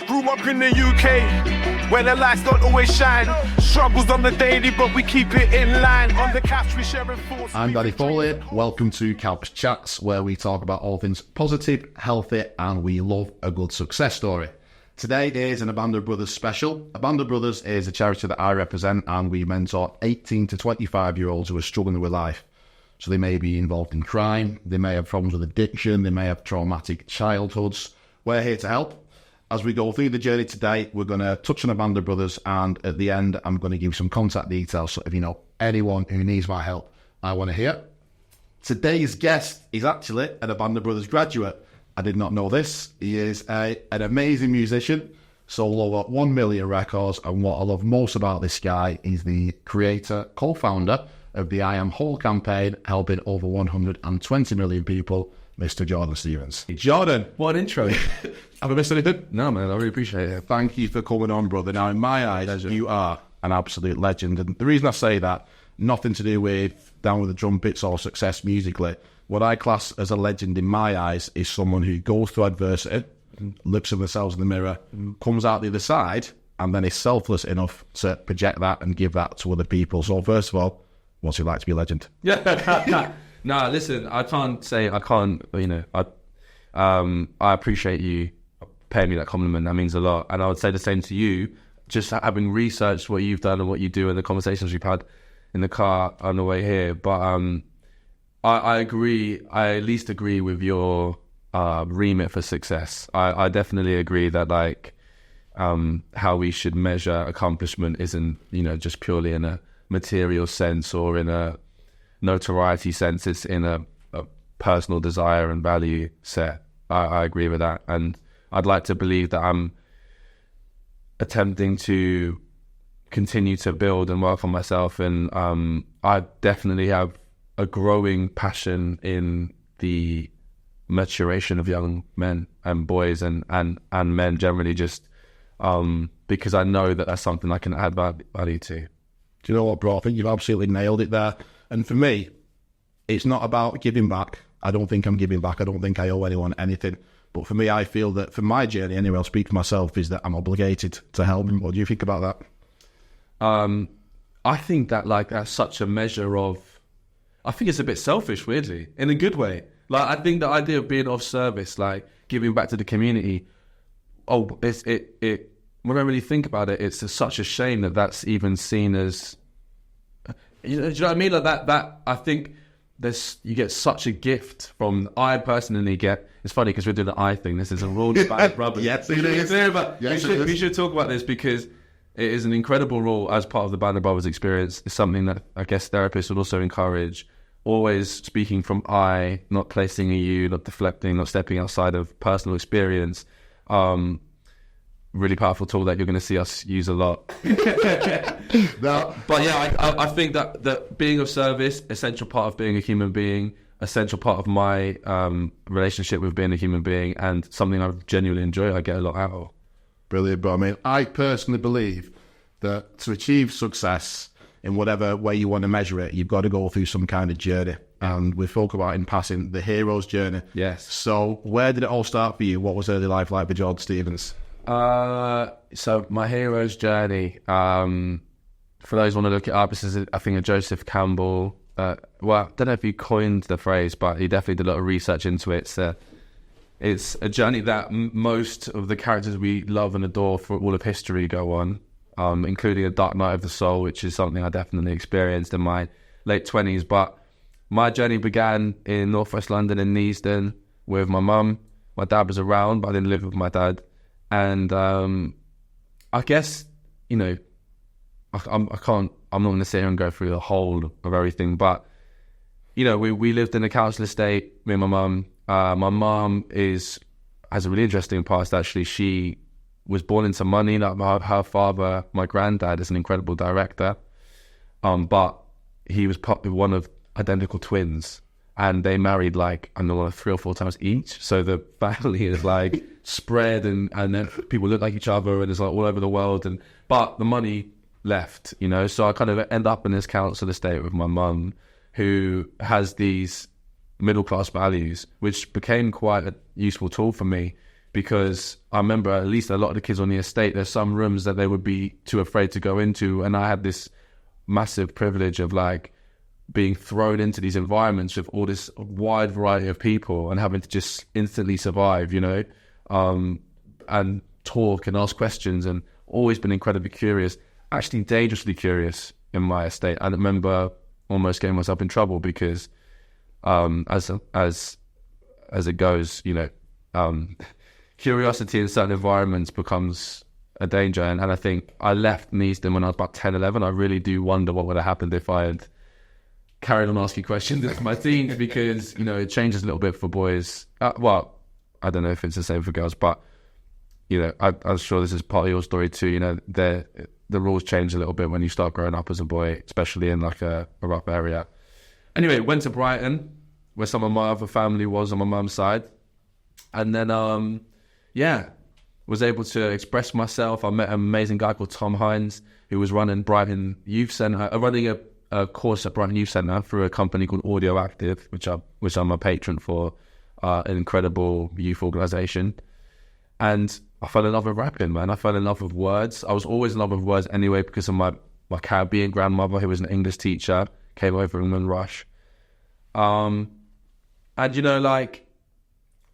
Grew up in the UK, where the lights don't always shine. Struggles on the daily, but we keep it in line. On the couch, we sharing thoughts. I'm Daddy Foley. Welcome to Calp's Chats, where we talk about all things positive, healthy, and we love a good success story. Today is an Abandoned Brothers special. Abandoned Brothers is a charity that I represent, and we mentor 18 to 25-year-olds who are struggling with life. So they may be involved in crime, they may have problems with addiction, they may have traumatic childhoods. We're here to help. As we go through the journey today, we're going to touch on Abandoned Brothers, and at the end, I'm going to give some contact details. So if you know anyone who needs my help, I want to hear. Today's guest is actually an Abandoned Brothers graduate. I did not know this. He is an amazing musician, sold over 1 million records, and what I love most about this guy is the creator, co-founder of the I Am Whole campaign, helping over 120 million people, Mr. Jordan Stevens. Hey, Jordan. What an intro. Have I missed anything? No, man, I really appreciate it. Thank you for coming on, brother. Now, in my eyes, Pleasure. You are an absolute legend. And the reason I say that, nothing to do with down with the trumpets or success musically. What I class as a legend in my eyes is someone who goes through adversity, looks at themselves in the mirror, comes out the other side, and then is selfless enough to project that and give that to other people. So first of all, what's it like to be a legend? Yeah. No, listen, I appreciate you paying me that compliment. That means a lot. And I would say the same to you, just having researched what you've done and what you do and the conversations we've had in the car on the way here. But I agree, I at least agree with your remit for success. I definitely agree that how we should measure accomplishment isn't, just purely in a material sense or in a notoriety sense. It's in a personal desire and value set. I agree with that, and I'd like to believe that I'm attempting to continue to build and work on myself, and I definitely have a growing passion in the maturation of young men and boys and men generally, just because I know that that's something I can add value to. Do you know what, bro? I think you've absolutely nailed it there. And for me, it's not about giving back. I don't think I'm giving back. I don't think I owe anyone anything. But for me, I feel that for my journey, anyway, I'll speak for myself, is that I'm obligated to help. What do you think about that? I think that that's such a measure of, I think it's a bit selfish, weirdly, in a good way. I think the idea of being of service, giving back to the community, when I really think about it, it's such a shame that that's even seen as, do you know what I mean? That I think you get such a gift from, I personally get, it's funny because we're doing the I thing, this is a raw Spanish rubber. Yes, it is. But we should talk about this because it is an incredible role as part of the Band of Brothers experience. It's something that I guess therapists would also encourage, always speaking from I, not placing a you, not deflecting, not stepping outside of personal experience. Really powerful tool that you're going to see us use a lot. But yeah, I think that being of service, essential part of being a human being, essential part of my relationship with being a human being, and something I genuinely enjoy, I get a lot out of. Brilliant, bro. I mean, I personally believe that to achieve success in whatever way you want to measure it, you've got to go through some kind of journey. And we spoke about in passing the hero's journey. Yes. So where did it all start for you? What was early life like for Jordan Stevens? So my hero's journey, for those who want to look it up, this is, I think, a Joseph Campbell. I don't know if he coined the phrase, but he definitely did a lot of research into it. It's a journey that most of the characters we love and adore for all of history go on, including A Dark Night of the Soul, which is something I definitely experienced in my late 20s. But my journey began in northwest London in Neasden with my mum. My dad was around, but I didn't live with my dad. And I guess, I'm not going to sit here and go through the whole of everything, but, we lived in a council estate, me and my mum. My mum has a really interesting past, actually. She was born into money. Her father, my granddad, is an incredible director, but he was one of identical twins, and they married 3 or 4 times each. So the family is spread, and then people look like each other, and it's all over the world. But the money left, So I kind of end up in this council estate with my mum, who has these middle class values, which became quite a useful tool for me because I remember at least a lot of the kids on the estate, there's some rooms that they would be too afraid to go into, and I had this massive privilege of like being thrown into these environments with all this wide variety of people and having to just instantly survive, you know, and talk and ask questions, and always been incredibly curious, actually dangerously curious in my estate. I remember almost getting myself in trouble because as it goes, you know, curiosity in certain environments becomes a danger. And I think I left Neasden when I was about 10, 11. I really do wonder what would have happened if I had carried on asking questions into my teens, because, you know, it changes a little bit for boys. Well, I don't know if it's the same for girls, but, you know, I'm sure this is part of your story too. You know, the rules change a little bit when you start growing up as a boy, especially in like a rough area. Anyway, went to Brighton, where some of my other family was on my mum's side. And then, was able to express myself. I met an amazing guy called Tom Hines, who was running Brighton Youth Centre, running a course at Brighton Youth Centre through a company called Audio Active, which I'm a patron for, an incredible youth organisation. And I fell in love with rapping, man. I fell in love with words. I was always in love with words anyway, because of my Caribbean grandmother, who was an English teacher, came over in Rush. And, you know, like,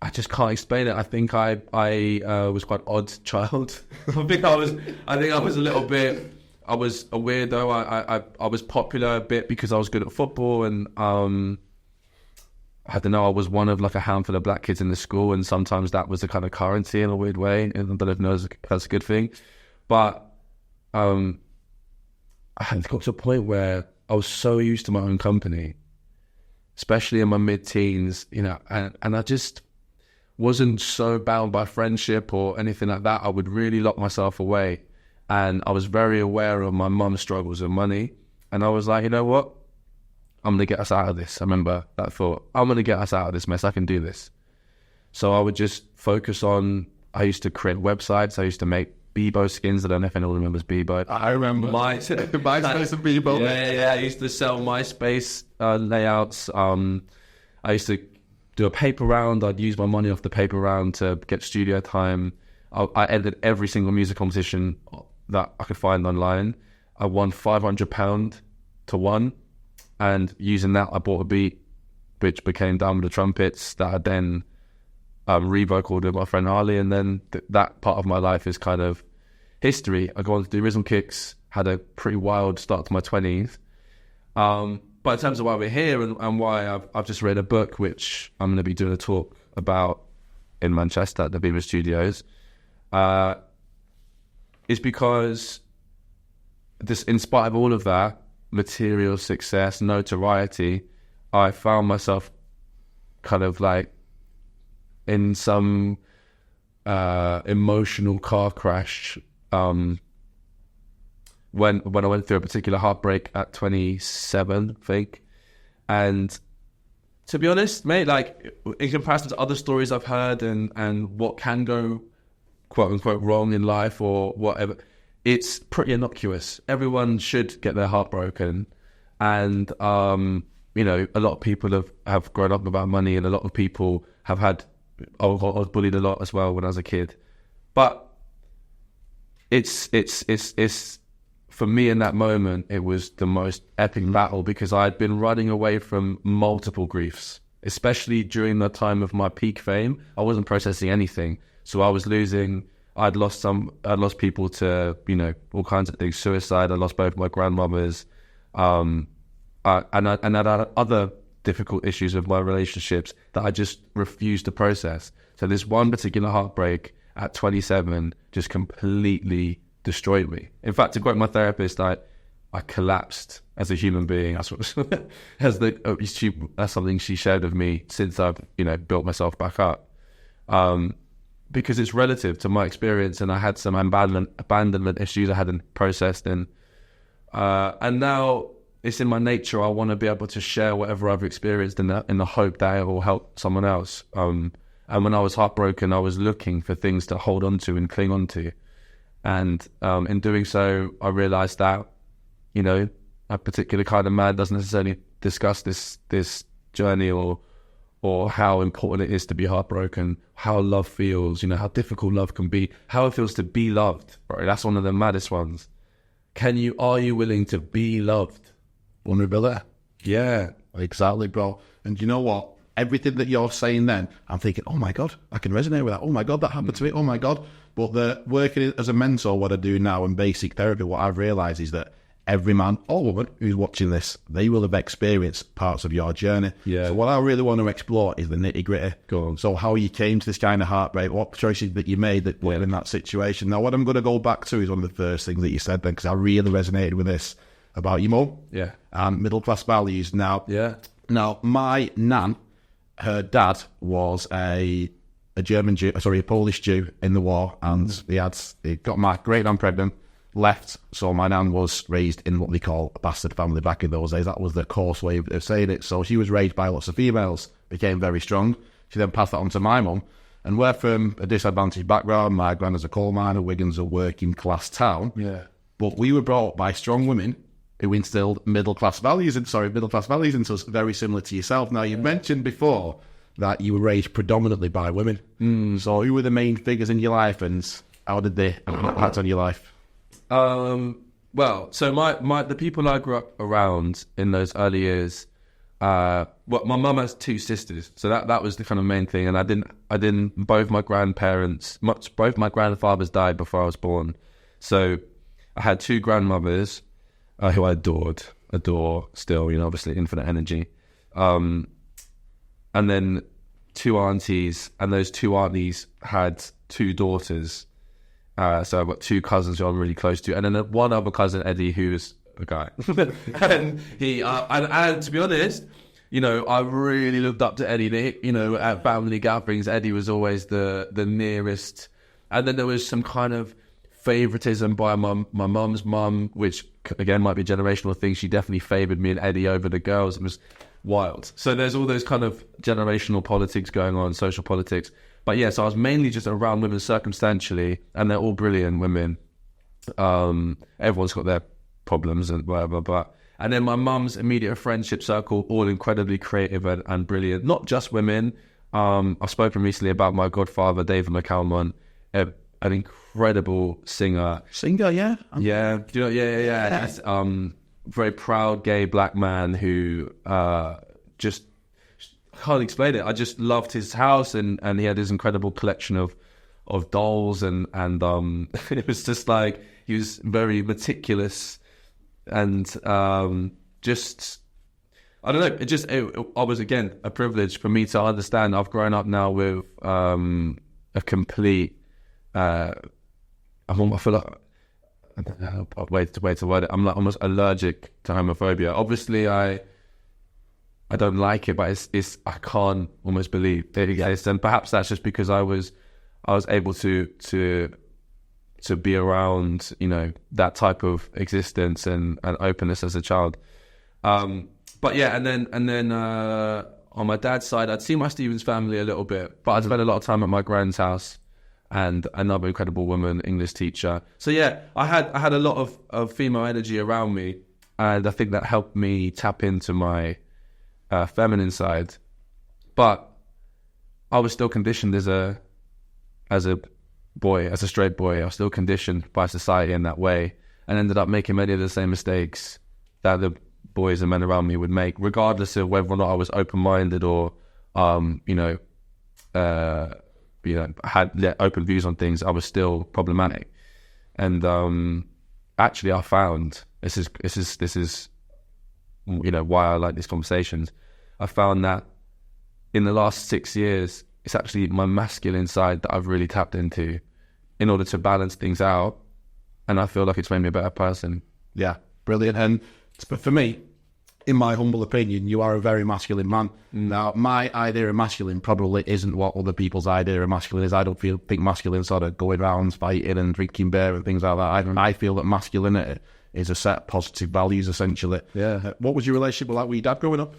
I just can't explain it. I think I was quite odd child. I think I was a little bit. I was a weirdo. I was popular a bit because I was good at football, and I don't know. I was one of like a handful of black kids in the school, and sometimes that was the kind of currency in a weird way. And I don't know if that's a good thing, but I had got to a point where I was so used to my own company, especially in my mid-teens, you know, and I just wasn't so bound by friendship or anything like that. I would really lock myself away. And I was very aware of my mum's struggles with money. And I was like, you know what? I'm going to get us out of this. I remember that thought. I'm going to get us out of this mess. I can do this. So I would just focus on, I used to create websites. I used to make Bebo skins. I don't know if anyone remembers Bebo. I remember. MySpace and Bebo. Yeah. I used to sell MySpace layouts. I used to do a paper round. I'd use my money off the paper round to get studio time. I edited every single music competition that I could find online. I won £500 to one, and using that I bought a beat which became Down with the Trumpets that I then re-vocaled with my friend Harley, and then that part of my life is kind of history. I go on to do Rizzle Kicks, had a pretty wild start to my 20s. But in terms of why we're here and why I've just read a book, which I'm going to be doing a talk about in Manchester at the Beaver Studios, is because this, in spite of all of that, material success, notoriety, I found myself kind of like in some emotional car crash when I went through a particular heartbreak at 27, I think. And to be honest, mate, like in comparison to other stories I've heard and what can go quote unquote wrong in life or whatever, it's pretty innocuous. Everyone should get their heart broken. And, you know, a lot of people have grown up without money, and a lot of people have had, I was bullied a lot as well when I was a kid. But it's for me in that moment, it was the most epic battle, because I had been running away from multiple griefs, especially during the time of my peak fame. I wasn't processing anything. So I was losing, I'd lost people to, you know, all kinds of things, suicide. I lost both my grandmothers. And I had other difficult issues with my relationships that I just refused to process. So this one particular heartbreak at 27 just completely destroyed me. In fact, to quote my therapist, I collapsed as a human being. That's what that's something she shared with me since I've, you know, built myself back up. Because it's relative to my experience, and I had some abandonment issues I hadn't processed, and now it's in my nature. I want to be able to share whatever I've experienced in the hope that it will help someone else. And when I was heartbroken, I was looking for things to hold on to and cling on to. And in doing so, I realized that, you know, a particular kind of man doesn't necessarily discuss this journey or or how important it is to be heartbroken, how love feels, how difficult love can be, how it feels to be loved, right? That's one of the maddest ones. Are you willing to be loved? Vulnerability. Yeah. Exactly, bro. And you know what? Everything that you're saying then, I'm thinking, oh my God, I can resonate with that. Oh my God, that happened to me. Oh my God. But the working as a mentor, what I do now in basic therapy, what I've realised is that every man or woman who's watching this, they will have experienced parts of your journey. Yeah. So what I really want to explore is the nitty gritty. Go on. So how you came to this kind of heartbreak, what choices that you made that were in that situation. Now, what I'm going to go back to is one of the first things that you said then, because I really resonated with this about your mum. Yeah. And middle class values. Now, Yeah. Now, my nan, her dad was a German Jew, a Polish Jew in the war, and he got my great nan pregnant, left. So my nan was raised in what they call a bastard family back in those days. That was the coarse way of saying it. So she was raised by lots of females, became very strong. She then passed that on to my mum, and we're from a disadvantaged background. My granddad's a coal miner, Wigan's a working class town. Yeah. But we were brought up by strong women who instilled middle class values into us, very similar to yourself. Now, you mentioned before that you were raised predominantly by women. So who were the main figures in your life, and how did they impact on your life? Well, so the people I grew up around in those early years, my mum has two sisters, so that was the kind of main thing. And both my grandfathers died before I was born. So I had two grandmothers, who I adore still, obviously infinite energy. And then two aunties, and those two aunties had two daughters. So I've got two cousins who I'm really close to, and then one other cousin, Eddie, who's a guy. And he, and to be honest, I really looked up to Eddie. At family gatherings, Eddie was always the nearest. And then there was some kind of favoritism by my mum's mum, which again might be a generational thing. She definitely favoured me and Eddie over the girls. It was wild. So there's all those kind of generational politics going on, social politics. But yeah, so I was mainly just around women circumstantially, and they're all brilliant women. Everyone's got their problems and whatever, and then my mum's immediate friendship circle, all incredibly creative and brilliant. Not just women. I've spoken recently about my godfather, David McCalmont, an incredible singer. Yeah? Yeah. He's very proud gay black man who just can't explain it. I just loved his house, and he had this incredible collection of dolls, and it was just like he was very meticulous, and just I don't know. I was again a privilege for me to understand. I've grown up now with a complete. I feel like I don't know way to word it. I'm like almost allergic to homophobia. Obviously, I don't like it, but it's I can't almost believe it exists, and perhaps that's just because I was able to be around that type of existence and openness as a child. But yeah, and then on my dad's side, I'd seen my Stevens family a little bit, but I'd spent a lot of time at my grand's house. And another incredible woman, English teacher. So yeah, I had a lot of female energy around me, and I think that helped me tap into my feminine side. But I was still conditioned as a boy, as a straight boy. I was still conditioned by society in that way, and ended up making many of the same mistakes that the boys and men around me would make, regardless of whether or not I was open-minded or had open views on things. I was still problematic, and actually, I found this is why I like these conversations. I found that in the last 6 years, it's actually my masculine side that I've really tapped into in order to balance things out, and I feel like it's made me a better person. Yeah, brilliant. And for me, in my humble opinion, you are a very masculine man. Now, my idea of masculine probably isn't what other people's idea of masculine is. I don't think masculine sort of going around fighting and drinking beer and things like that. I feel that masculinity is a set of positive values, essentially. Yeah. What was your relationship like with your dad growing up?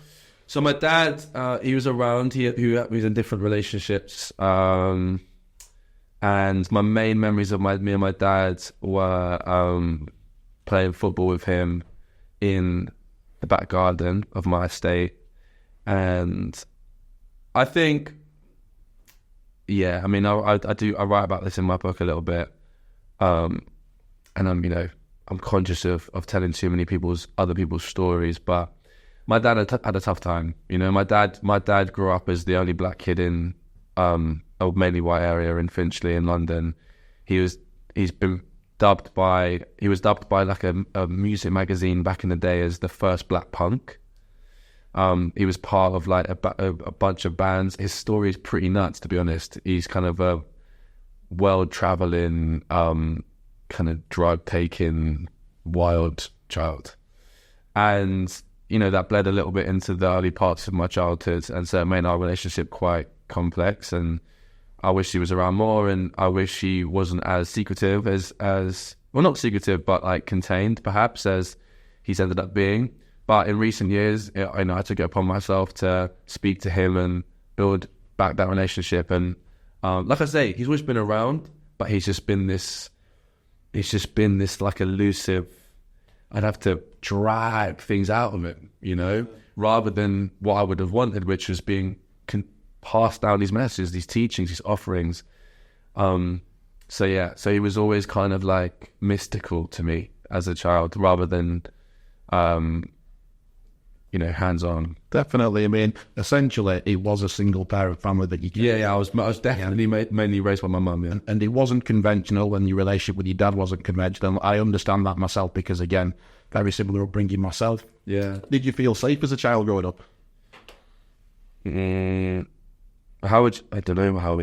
So my dad, he was around. He was in different relationships. And my main memories of me and my dad were playing football with him in the back garden of my estate, and I think, yeah, I mean, I write about this in my book a little bit. And I'm conscious of telling too many other people's stories, but my dad had a tough time. My dad grew up as the only black kid in a mainly white area in Finchley in London. He was dubbed by like a music magazine back in the day as the first black punk. He was part of like a bunch of bands. His story is pretty nuts, to be honest. He's kind of a world-traveling, kind of drug-taking, wild child. And, that bled a little bit into the early parts of my childhood, and so it made our relationship quite complex. And I wish he was around more, and I wish he wasn't as secretive as well, not secretive, but like contained, perhaps, as he's ended up being. But in recent years, I took it upon myself to speak to him and build back that relationship. And like I say, he's always been around, but he's just been this like elusive. I'd have to drag things out of him, rather than what I would have wanted, which was being passed down these messages, these teachings, these offerings. So he was always kind of like mystical to me as a child, rather than hands-on. Definitely. I mean, essentially, it was a single-parent family that you... Yeah, I was definitely mainly raised by my mum, yeah. And it wasn't conventional, and your relationship with your dad wasn't conventional. I understand that myself because, again, very similar upbringing myself. Yeah. Did you feel safe as a child growing up? I don't know how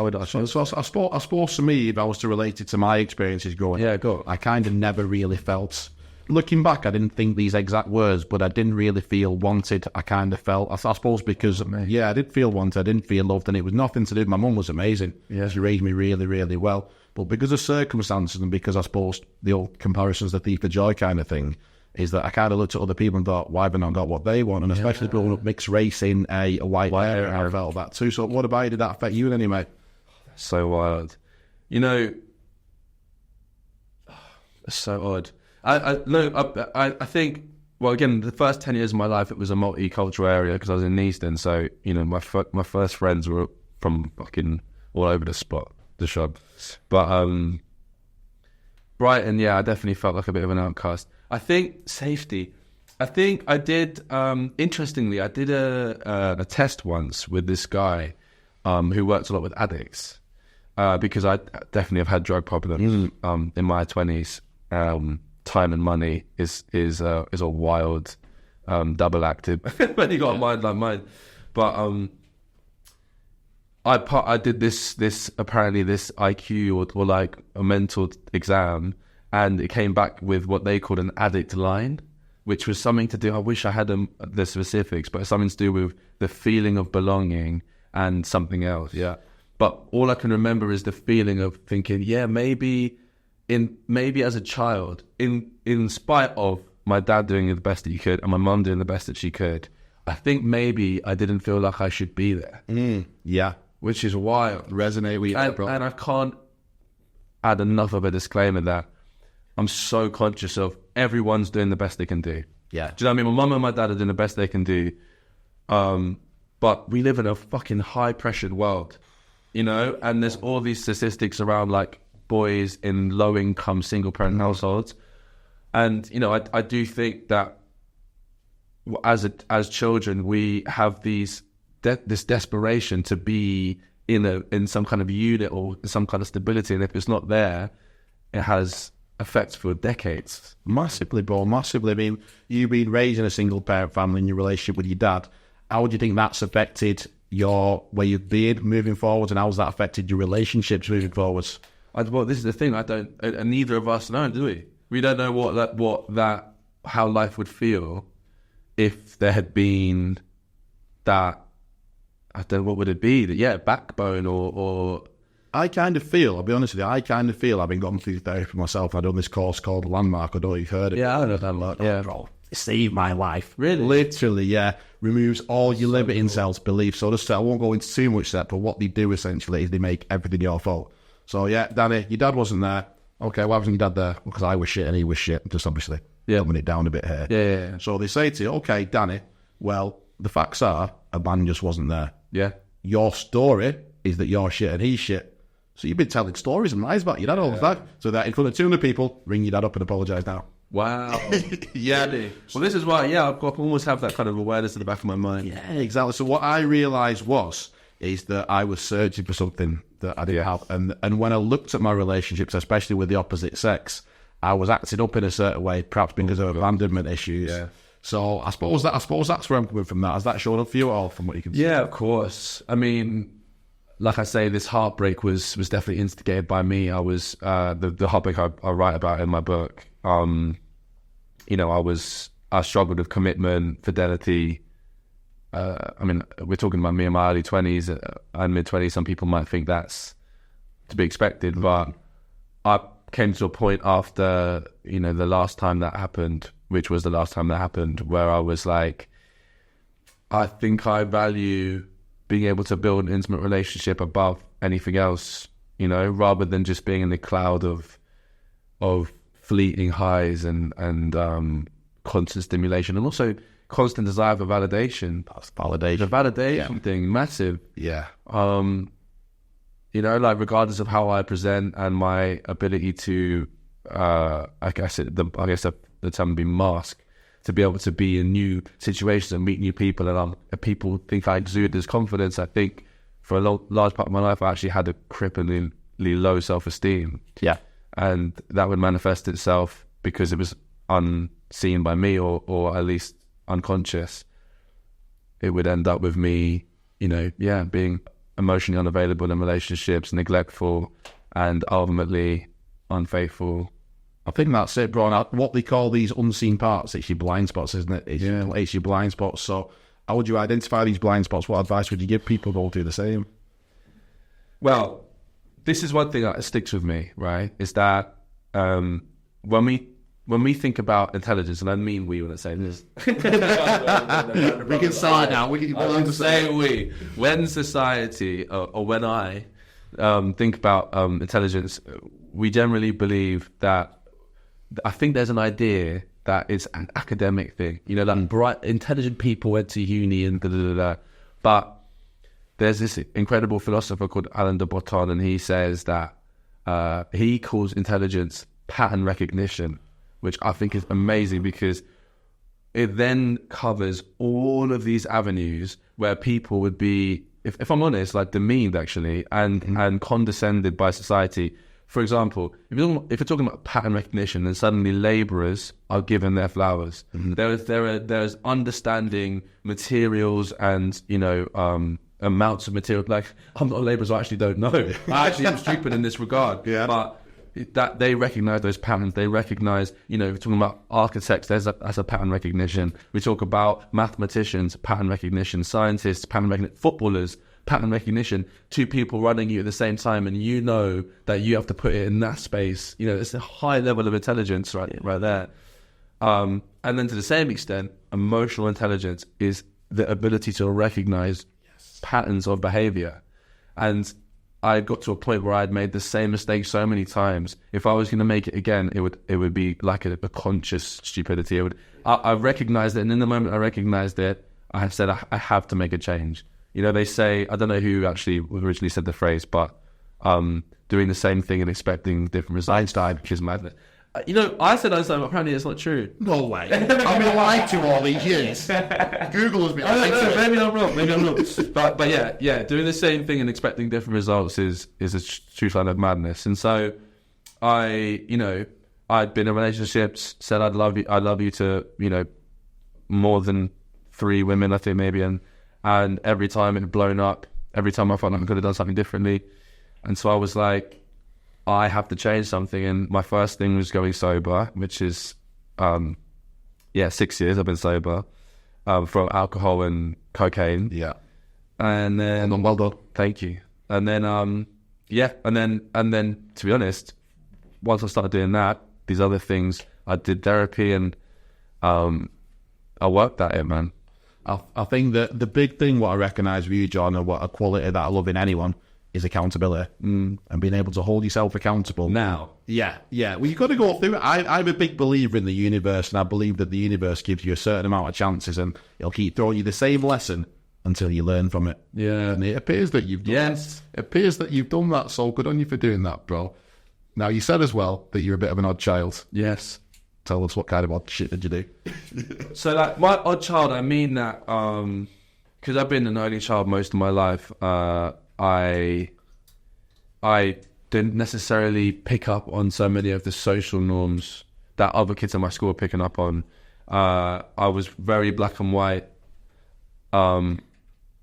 would I... So I suppose for me, if I was to relate it to my experiences growing up, go. I kind of never really felt... Looking back, I didn't think these exact words, but I didn't really feel wanted. I kind of felt, I suppose because, I did feel wanted, I didn't feel loved, and it was nothing to do. My mum was amazing. Yeah. She raised me really, really well. But because of circumstances and because I suppose the old comparisons, the thief of joy kind of thing, is that I kind of looked at other people and thought, why have they not got what they want? And especially growing up mixed race in a white area, I felt that too. So what about you? Did that affect you in any way? So wild. It's so odd. I think, well, again, the first 10 years of my life, it was a multicultural area because I was in Neasden. So, my first friends were from fucking all over the shop. But Brighton, I definitely felt like a bit of an outcast. I think safety. I think I did, interestingly, I did a test once with this guy who worked a lot with addicts because I definitely have had drug problems in my 20s. Time and money is a wild double active when you got a mind like mine. But I did this apparently this IQ or like a mental exam, and it came back with what they called an addict line, which was something to do. I wish I had the specifics, but something to do with the feeling of belonging and something else. Yeah. But all I can remember is the feeling of thinking, maybe as a child, in spite of my dad doing the best that he could and my mum doing the best that she could, I think maybe I didn't feel like I should be there. Yeah. Which is wild. Resonate with you. And I can't add enough of a disclaimer that I'm so conscious of everyone's doing the best they can do. Yeah. Do you know what I mean? My mum and my dad are doing the best they can do. But we live in a fucking high-pressured world, and there's all these statistics around, like, boys in low-income single-parent households, and I do think that as children we have this desperation to be in some kind of unit or some kind of stability, and if it's not there, it has effects for decades. Massively, bro, massively. I mean, you've been raised in a single-parent family in your relationship with your dad. How do you think that's affected your way you've been moving forwards, and how's that affected your relationships moving forwards? Well, this is the thing. And neither of us know, do we? We don't know how life would feel if there had been that. I don't know, what would it be? Backbone or. I kind of feel, I'll be honest with you, I've been going through therapy myself. I've done this course called Landmark. I don't know if you've heard of it. Yeah, I know Landmark. Yeah. Bro, it saved my life. Really? Literally, yeah. Removes all your limiting self-belief. So I won't go into too much that, but what they do essentially is they make everything your fault. So yeah, Danny, your dad wasn't there. Okay, why wasn't your dad there? Because I was shit and he was shit. Just obviously dumbing it down a bit here. Yeah. So they say to you, okay, Danny, well, the facts are a man just wasn't there. Yeah. your story is that you're shit and he's shit. So you've been telling stories and lies about your dad all the time. So that in front of 200 people, ring your dad up and apologise now. Wow. Yeah. Well, this is why, I've got to almost have that kind of awareness in the back of my mind. Yeah, exactly. So what I realised is that I was searching for something that I didn't have. And when I looked at my relationships, especially with the opposite sex, I was acting up in a certain way, perhaps because of abandonment issues. Yeah. So I suppose that's where I'm coming from. That has that shown up for you all, from what you can see? Yeah, of course. I mean, like I say, this heartbreak was definitely instigated by me. I was the heartbreak I write about in my book. I struggled with commitment, fidelity. I mean, we're talking about me in my early 20s and mid 20s. Some people might think that's to be expected, but I came to a point after, the last time that happened, which was the last time that happened, where I was like, I think I value being able to build an intimate relationship above anything else, rather than just being in the cloud of fleeting highs and constant stimulation, and also constant desire for validation. That's validation. The validation thing, massive. Yeah. Like regardless of how I present and my ability to, I guess the term would be mask, to be able to be in new situations and meet new people, and people think I exude this confidence. I think for a large part of my life, I actually had a cripplingly low self-esteem. Yeah. And that would manifest itself because it was unseen by me, or at least unconscious. It would end up with me, being emotionally unavailable in relationships, neglectful, and ultimately unfaithful. I think that's it, bro. What they call these unseen parts, it's your blind spots, isn't it? It's your blind spots. So how would you identify these blind spots? What advice would you give people who will do the same? Well, this is one thing that sticks with me, right? Is that when we think about intelligence, and I mean we when I say this. We can start now. We can say we. When society, or when I think about intelligence, we generally believe that, I think there's an idea that it's an academic thing. Bright, intelligent people went to uni and da-da-da-da. But there's this incredible philosopher called Alain de Botton, and he says that he calls intelligence pattern recognition, which I think is amazing because it then covers all of these avenues where people would be, if I'm honest, like demeaned actually, and condescended by society. For example, if you're talking about pattern recognition, then suddenly labourers are given their flowers. Mm-hmm. There's understanding materials and amounts of material. Like, I'm not a labourer, so I actually don't know. I actually am stupid in this regard. Yeah. But that they recognise those patterns. They recognise, if we're talking about architects, that's a pattern recognition. We talk about mathematicians, pattern recognition, scientists, pattern recognition, footballers, pattern recognition. Two people running you at the same time, and that you have to put it in that space. It's a high level of intelligence right there. And then to the same extent, emotional intelligence is the ability to recognise patterns of behaviour. And I got to a point where I'd made the same mistake so many times. If I was going to make it again, it would be like a conscious stupidity. I recognized it, and in the moment I recognized it, I have said I have to make a change. They say, I don't know who actually originally said the phrase, but doing the same thing and expecting different results. Einstein. Which is madness. I said Einstein, but apparently it's not true. No way. I've been lied to all these years. Google has been. Maybe I'm wrong. But yeah, doing the same thing and expecting different results is a true sign of madness. And so I'd been in relationships, said I love you to more than 3 women, I think maybe, and every time it had blown up. Every time I felt like I could have done something differently, and so I was like, I have to change something. And my first thing was going sober, which is 6 years I've been sober from alcohol and cocaine. Yeah. And then well done. Thank you. And then and then to be honest, once I started doing that, these other things, I did therapy and I worked at it, man. I think that the big thing what I recognise with you, John, and what a quality that I love in anyone is accountability and being able to hold yourself accountable. Now. Yeah. Well, you've got to go through it. I'm a big believer in the universe, and I believe that the universe gives you a certain amount of chances, and it'll keep throwing you the same lesson until you learn from it. Yeah. And it appears that you've done It appears that you've done that, so good on you for doing that, bro. Now, you said as well that you're a bit of an odd child. Yes. Tell us what kind of odd shit did you do? So, like, my odd child, I mean that, because I've been an only child most of my life, I didn't necessarily pick up on so many of the social norms that other kids in my school were picking up on. I was very black and white.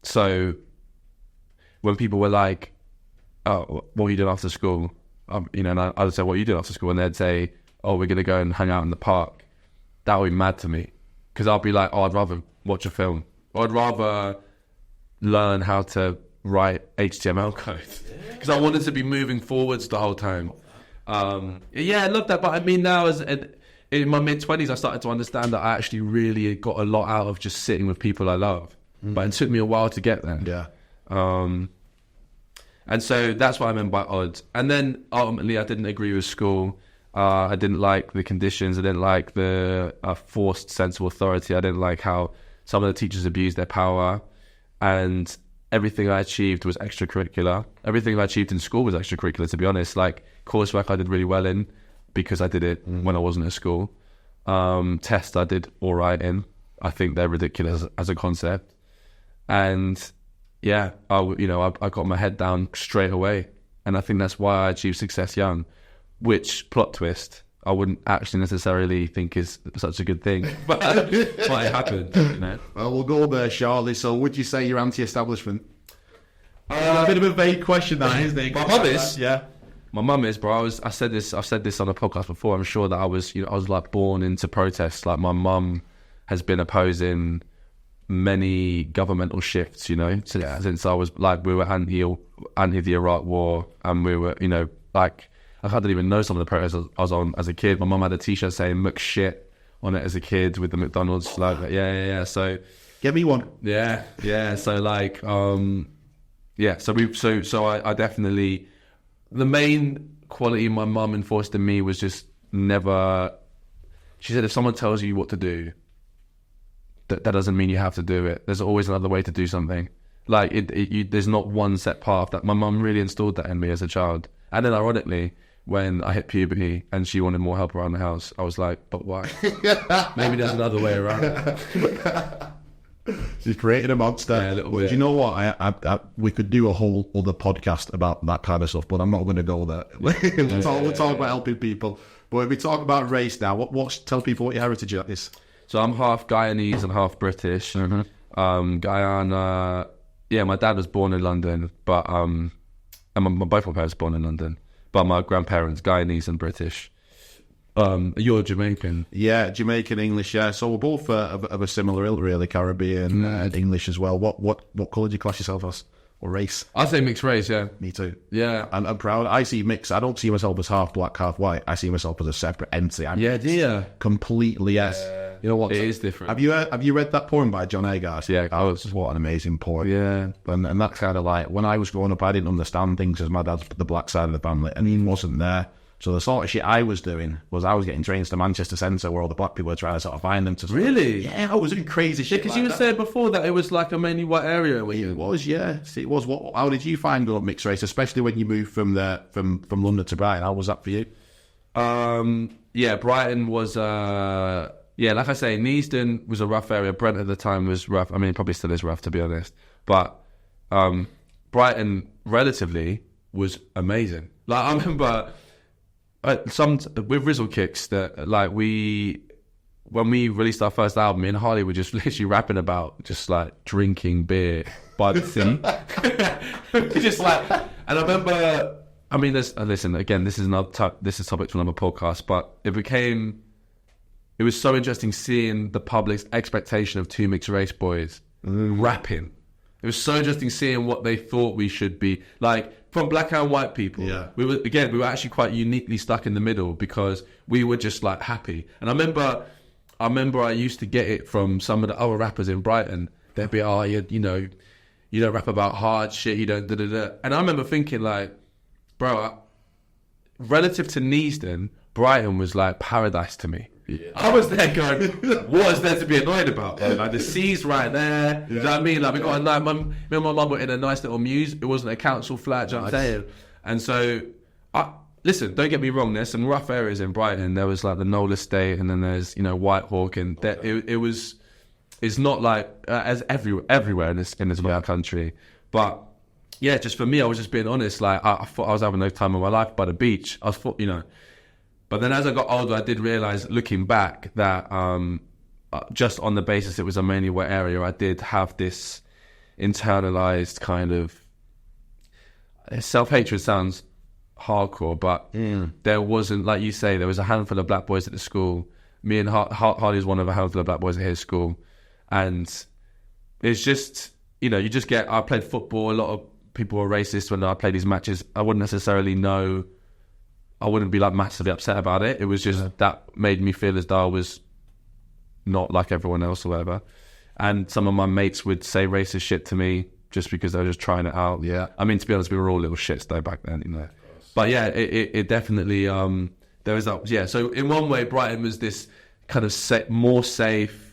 So when people were like, "Oh, what are you doing after school?" And I would say, "What are you doing after school?" And they'd say, "Oh, we're gonna go and hang out in the park." That would be mad to me, because I'd be like, "Oh, I'd rather watch a film. Or I'd rather learn how to write HTML code," because I wanted to be moving forwards the whole time. Yeah, I love that. But I mean, now in my mid-20s, I started to understand that I actually really got a lot out of just sitting with people I love. But it took me a while to get there. Yeah. And so that's what I meant by odd. And then ultimately, I didn't agree with school. I didn't like the conditions. I didn't like the forced sense of authority. I didn't like how some of the teachers abused their power. And everything I achieved was extracurricular. Everything I achieved in school was extracurricular, to be honest. Like, coursework I did really well in because I did it when I wasn't at school. Tests I did all right in. I think they're ridiculous as a concept. And yeah, I got my head down straight away. And I think that's why I achieved success young, which, plot twist, I wouldn't actually necessarily think is such a good thing. But it happened, you know. Well, we'll go there shortly. So would you say you're anti-establishment? A bit of a vague question, that isn't it? My mum is. Yeah. My mum is, bro. I've said this on a podcast before. I'm sure that I was like born into protest. Like, my mum has been opposing many governmental shifts, since I was like, we were anti the Iraq War, and we were, like, I didn't even know some of the protests I was on as a kid. My mum had a T-shirt saying "McShit" on it as a kid with the McDonald's logo. Yeah. So get me one. Yeah. So like, So I definitely, the main quality my mum enforced in me was just never. She said, if someone tells you what to do, that doesn't mean you have to do it. There's always another way to do something. Like, there's not one set path. That my mum really installed that in me as a child. And then, ironically, when I hit puberty and she wanted more help around the house, I was like, but why? Maybe there's another way around. She's created a monster. Yeah, a little bit. Do you know what? I we could do a whole other podcast about that kind of stuff, but I'm not going to go there. We'll talk about helping people. But if we talk about race now, tell people what your heritage is. So I'm half Guyanese and half British. Guyana, my dad was born in London, but and both my parents were born in London, but my grandparents Guyanese and British. You're Jamaican. Yeah, Jamaican English. Yeah, so we're both of a similar ilk, really, Caribbean and English as well. What colour do you class yourself as, or race? I say mixed race. Yeah, me too. Yeah, I'm proud. I see mixed. I don't see myself as half black, half white. I see myself as a separate entity. Completely. Yes. You know what? It is different. Have you read that poem by John Agarth? Yeah. What an amazing poem. Yeah. And that's kind of like, when I was growing up, I didn't understand things because my dad's the black side of the family, and he wasn't there. So the sort of shit I was doing was I was getting trains to Manchester Centre where all the black people were trying to sort of find them to... Really? Yeah, I was doing crazy shit. Because you were saying before that it was like a mainly white area. It was, yeah. It was. How did you find growing up mixed race, especially when you moved from London to Brighton? How was that for you? Brighton was... like I say, Neasden was a rough area. Brent at the time was rough. I mean, it probably still is rough, to be honest. But Brighton, relatively, was amazing. Like, I remember... with Rizzle Kicks, that like when we released our first album, me and Harley were just literally rapping about just like drinking beer by the sea. Just like, and I remember, I mean, listen, again, this is topic to another podcast, but it was so interesting seeing the public's expectation of two mixed race boys rapping. It was so interesting seeing what they thought we should be like. From black and white people, yeah. we were actually quite uniquely stuck in the middle because we were just like happy. And I remember I used to get it from some of the other rappers in Brighton. They'd be, you don't rap about hard shit, you don't da-da-da. And I remember thinking like, bro, relative to Neasden, Brighton was like paradise to me. I was there going, what is there to be annoyed about? Like the sea's right there. Do you know what I mean? Like we got a nice. Me and my mum were in a nice little muse. It wasn't a council flat. Do you know what I'm saying? And so, listen, don't get me wrong. There's some rough areas in Brighton. There was like the Knoll Estate, and then there's Whitehawk, and it was. It's not like as everywhere in this little country, but yeah, just for me, I was just being honest. Like I thought I was having no time of my life by the beach. But then as I got older, I did realize, looking back, that just on the basis it was a mainly wet area, I did have this internalized kind of self-hatred. Sounds hardcore, but there wasn't, like you say, there was a handful of black boys at the school. Me and Hardy is one of a handful of black boys at his school. And it's just, you just get, I played football, a lot of people were racist when I played these matches. I wouldn't necessarily know, I wouldn't be like massively upset about it. It was just that made me feel as though I was not like everyone else or whatever. And some of my mates would say racist shit to me just because they were just trying it out. Yeah. I mean, to be honest, we were all little shits though back then, But yeah, it definitely, there was that, yeah. So in one way, Brighton was this kind of more safe,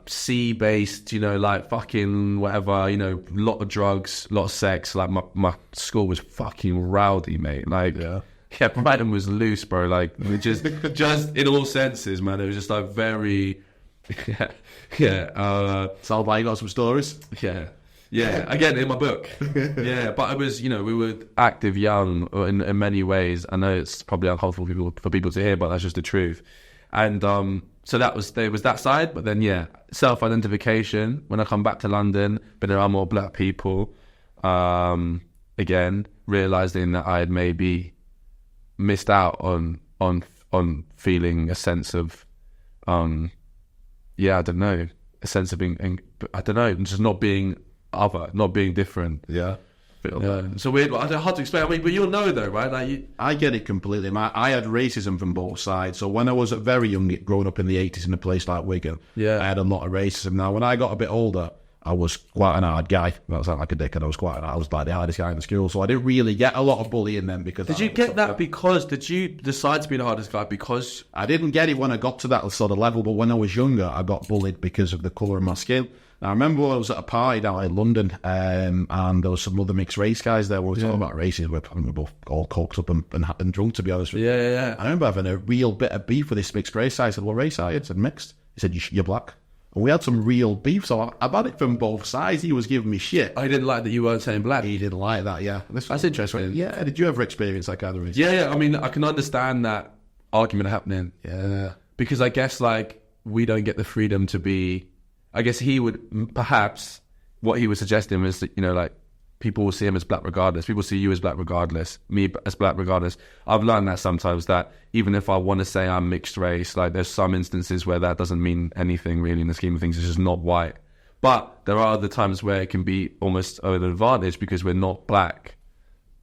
sea-based, like fucking whatever, lot of drugs, lot of sex. Like my school was fucking rowdy, mate. Like, yeah, Brighton was loose, bro. Like, just in all senses, man. It was just like very, Sound like you got some stories. Yeah. Again, in my book. Yeah, but it was, we were active, young in many ways. I know it's probably uncomfortable for people to hear, but that's just the truth. And so there was that side, but then self-identification. When I come back to London, been around more black people, again realizing that I had maybe missed out on feeling a sense of, I don't know, a sense of being, I don't know, just not being other, not being different. Yeah. It's a weird one. I don't know how to explain. I mean, but you'll know though, right? Like I get it completely. I had racism from both sides. So when I was very young, growing up in the 80s in a place like Wigan, I had a lot of racism. Now, when I got a bit older, I was quite an hard guy. That sounded like a dickhead. I was like the hardest guy in the school. So I didn't really get a lot of bullying then because... Did you get that because... Did you decide to be the hardest guy because... I didn't get it when I got to that sort of level, but when I was younger, I got bullied because of the colour of my skin. Now, I remember I was at a party down in London, and there was some other mixed race guys there. We were talking about races. We were both all coked up and drunk, to be honest with you. Yeah. I remember having a real bit of beef with this mixed race guy. I said, what race are you? I said, mixed. He said, you're black. And we had some real beef, so I've had it from both sides. He was giving me shit. I didn't like that you weren't saying black. He didn't like that, yeah. That's interesting. Yeah, did you ever experience that kind of race? Yeah, I mean, I can understand that argument happening. Yeah. Because I guess, like, we don't get the freedom to be... I guess he would, perhaps, what he was suggesting was that, like, people will see him as black regardless. People see you as black regardless. Me as black regardless. I've learned that sometimes, that even if I want to say I'm mixed race, like, there's some instances where that doesn't mean anything really in the scheme of things. It's just not white. But there are other times where it can be almost an advantage because we're not black.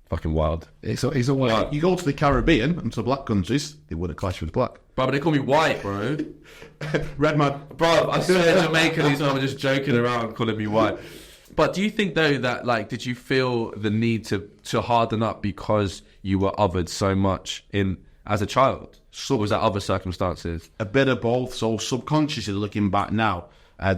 Fucking wild. It's a wild. You go to the Caribbean and to black countries, they wouldn't clash with black. Bro, but they call me white, bro. Red man. Bro, I swear Jamaicans are just joking around calling me white. But do you think, though, that, like, did you feel the need to harden up because you were othered so much as a child? So was that other circumstances? A bit of both. So subconsciously looking back now,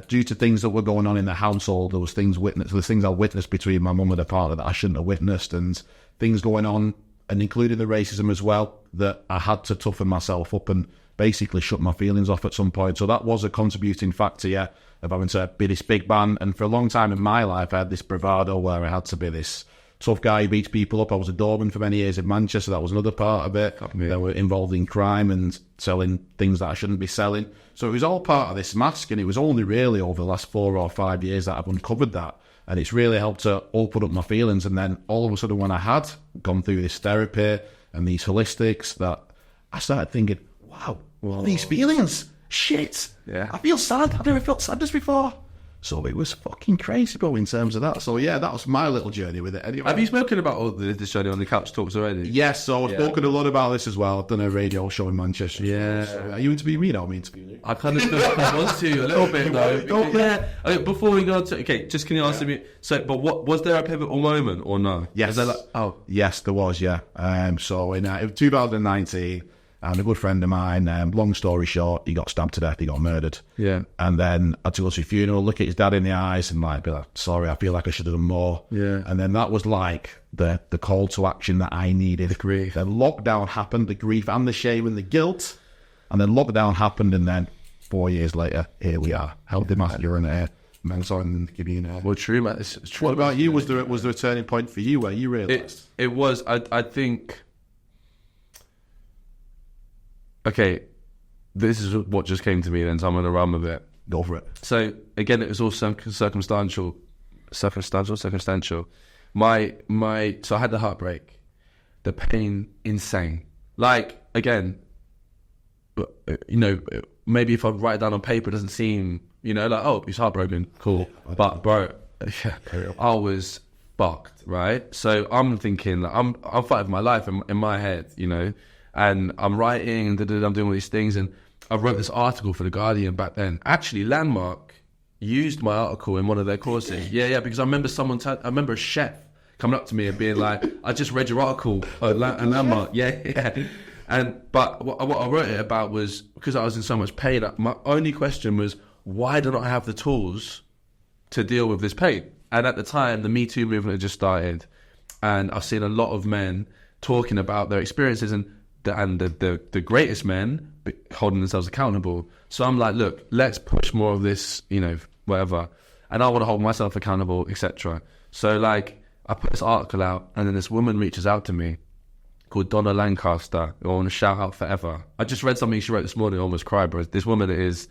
due to things that were going on in the household, there was things I witnessed between my mum and her partner that I shouldn't have witnessed, and things going on, and including the racism as well, that I had to toughen myself up and basically shut my feelings off at some point. So that was a contributing factor, yeah, of having to be this big man. And for a long time in my life, I had this bravado where I had to be this tough guy who beats people up. I was a doorman for many years in Manchester. That was another part of it. They were involved in crime and selling things that I shouldn't be selling. So it was all part of this mask, and it was only really over the last 4 or 5 years that I've uncovered that. And it's really helped to open up my feelings. And then all of a sudden, when I had gone through this therapy and these holistics, that I started thinking, wow, all these feelings, shit. Yeah. I feel sad. I've never felt sadness before. So it was fucking crazy, bro, in terms of that. So yeah, that was my little journey with it. Anyway. Have you spoken about all this journey on the Couch Talks already? Yes, so I've spoken a lot about this as well. I've done a radio show in Manchester. Yeah. So, are you interviewing me now? I'm interviewing you. I kind of want to a little bit though. Yeah. Okay, before we go on to, just can you answer me? So, but what was there a pivotal moment or no? Yes. Was there yes, there was. Yeah. So in 2019, And a good friend of mine, long story short, he got stabbed to death, he got murdered. Yeah. And then I had to go to a funeral, look at his dad in the eyes and like, be like, sorry, I feel like I should have done more. Yeah. And then that was like the call to action that I needed. The grief. Then lockdown happened, the grief and the shame and the guilt. And then lockdown happened, and then 4 years later, here we are. Healthy masculinity. Men give you Well, true, man. It's true. What about you? Was there a turning point for you where you realised? It was. I think. Okay, this is what just came to me. Then, so I'm gonna run with it. Go for it. So again, it was all circumstantial. My. So I had the heartbreak, the pain, insane. Like again, maybe if I write it down on paper, it doesn't seem, like, oh, he's heartbroken, cool. But bro, I was fucked, right? So I'm thinking, like, I'm fighting for my life in my head, and I'm writing and I'm doing all these things, and I wrote this article for The Guardian back then. Actually, Landmark used my article in one of their courses. Yeah, because I remember I remember a chef coming up to me and being like, I just read your article at Landmark. Yeah. But what I wrote it about was, because I was in so much pain, my only question was, why don't I have the tools to deal with this pain? And at the time, the Me Too movement had just started, and I've seen a lot of men talking about their experiences, and the greatest men holding themselves accountable. So I'm like, look, let's push more of this, whatever. And I want to hold myself accountable, etc. So like, I put this article out, and then this woman reaches out to me called Donna Lancaster. I want to shout out forever. I just read something she wrote this morning, I almost cried, bro. This woman is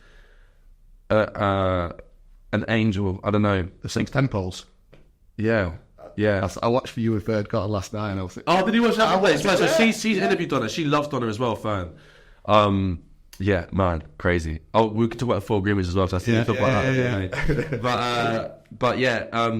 an angel. I don't know. The 6 temples. Yeah. I watched For You with Third Quarter last night, and I was like, oh, did you watch that? So she's interviewed Donna. She loves Donna as well, fan. Yeah, man, crazy. Oh, we could talk about the 4 Agreements as well. So I think talk about that. But yeah,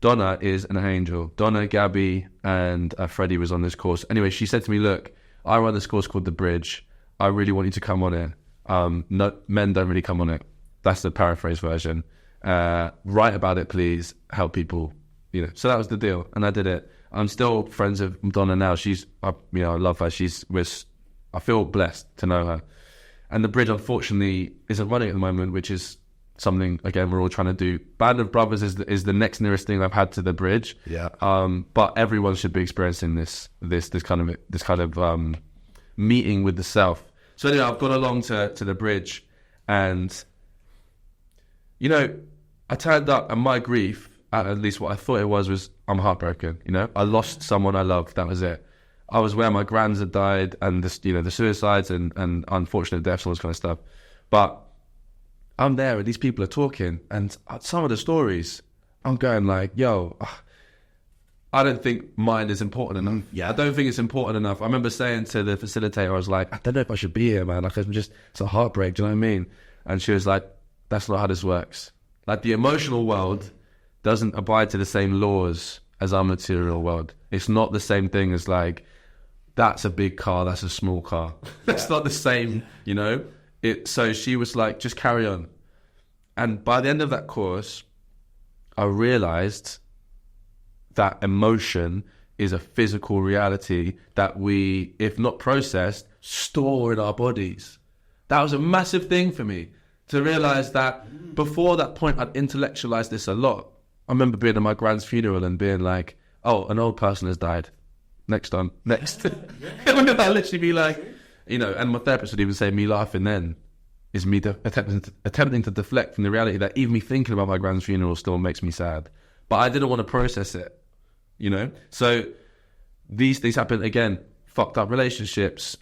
Donna is an angel. Donna, Gabby, and Freddie was on this course. Anyway, she said to me, look, I run this course called The Bridge. I really want you to come on it. No, men don't really come on it. That's the paraphrase version. Write about it, please. Help people. So that was the deal, and I did it. I'm still friends with Donna now. I love her. I feel blessed to know her. And The Bridge, unfortunately, isn't running at the moment, which is something, again, we're all trying to do. Band of Brothers is the next nearest thing I've had to The Bridge. Yeah. But everyone should be experiencing this kind of meeting with the self. So anyway, I've gone along to The Bridge, and I turned up, and my grief, at least what I thought it was I'm heartbroken. I lost someone I loved. That was it. I was where my grands had died, and the suicides and unfortunate deaths, all this kind of stuff. But I'm there, and these people are talking, and some of the stories, I'm going like, yo, I don't think mine is important enough. Yeah, I don't think it's important enough. I remember saying to the facilitator, I was like, I don't know if I should be here, man. Like, it's a heartbreak. Do you know what I mean? And she was like, that's not how this works. Like, the emotional world doesn't abide to the same laws as our material world. It's not the same thing as like, that's a big car, that's a small car. It's not the same, So she was like, just carry on. And by the end of that course, I realized that emotion is a physical reality that we, if not processed, store in our bodies. That was a massive thing for me, to realize that before that point, I'd intellectualized this a lot. I remember being at my grand's funeral and being like, oh, an old person has died. Next. I'd literally be like, and my therapist would even say, me laughing then is me attempting to deflect from the reality that even me thinking about my grand's funeral still makes me sad. But I didn't want to process it, So these things happen again, fucked up relationships,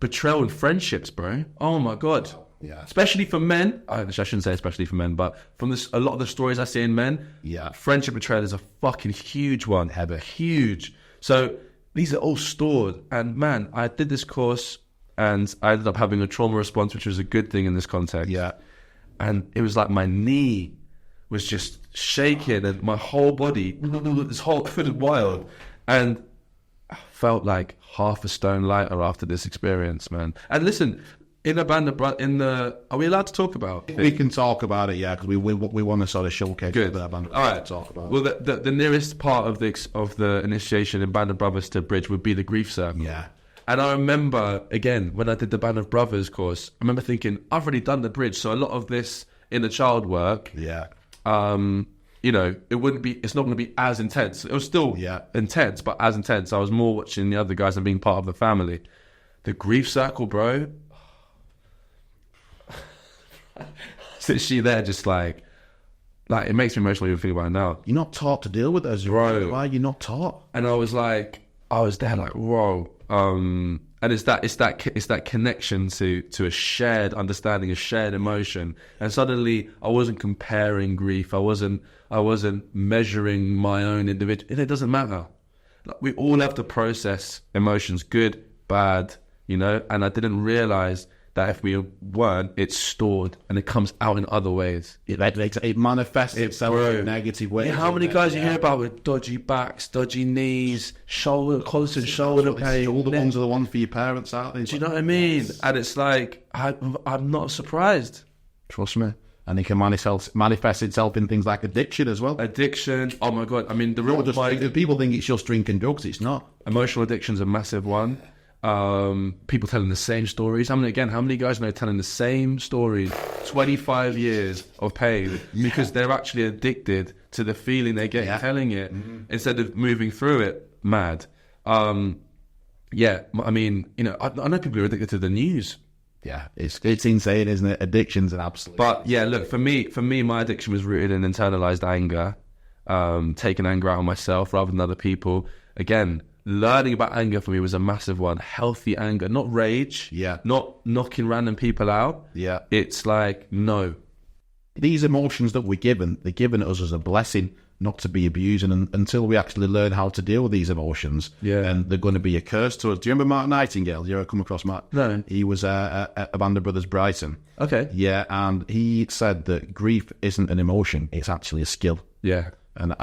betrayal in friendships, bro. Oh my God. Yeah. Especially for men. I shouldn't say especially for men, but from a lot of the stories I see in men, friendship betrayal is a fucking huge one. Huge. So these are all stored. And man, I did this course and I ended up having a trauma response, which was a good thing in this context. Yeah. And it was like my knee was just shaking and my whole body, this whole foot was wild. And I felt like half a stone lighter after this experience, man. And listen, in a band of are we allowed to talk about it? We can talk about it, yeah, because we want to sort of showcase Good. That band. All right, talk about. Well, the nearest part of the initiation in Band of Brothers to Bridge would be the grief circle. Yeah. And I remember, again, when I did the Band of Brothers course, I remember thinking, I've already done the bridge. So a lot of this inner child work, you know, it's not going to be as intense. It was still intense, but as intense. I was more watching the other guys and being part of the family. The grief circle, bro. Sits she there just like it makes me emotional even think about it now. You're not taught to deal with those, bro. Why you're not taught? And I was there like, whoa. And it's that connection to a shared understanding, a shared emotion. And suddenly I wasn't comparing grief. I wasn't measuring my own individual. And it doesn't matter. Like, we all have to process emotions, good, bad, you know. And I didn't realize that if we weren't, it's stored and it comes out in other ways. It manifests itself in a negative way. Yeah, how many guys you hear about with dodgy backs, dodgy knees, constant shoulder pain? All the ones are the ones for your parents, aren't they? Do you know what I mean? And it's like, I'm not surprised. Trust me. And it can manifest itself in things like addiction as well. Addiction, oh my God. I mean, people think it's just drinking drugs. It's not. Emotional addiction's a massive one. People telling the same stories. How many guys know telling the same stories 25 years of pain because they're actually addicted to the feeling they get telling it instead of moving through it? Mad. I mean, you know, I know people are addicted to the news. Yeah, it's insane, isn't it? Addiction's an absolute. But yeah, look, for me, my addiction was rooted in internalized anger, taking anger out on myself rather than other people. Again, learning about anger for me was a massive one. Healthy anger, not rage. Not knocking random people out. It's like, no. These emotions that they're given us as a blessing, not to be abused. And until we actually learn how to deal with these emotions, and they're going to be a curse to us. Do you remember Mark Nightingale? You ever come across Mark? No. He was a Band of Brothers Brighton. Okay. Yeah, and he said that grief isn't an emotion, it's actually a skill. Yeah. And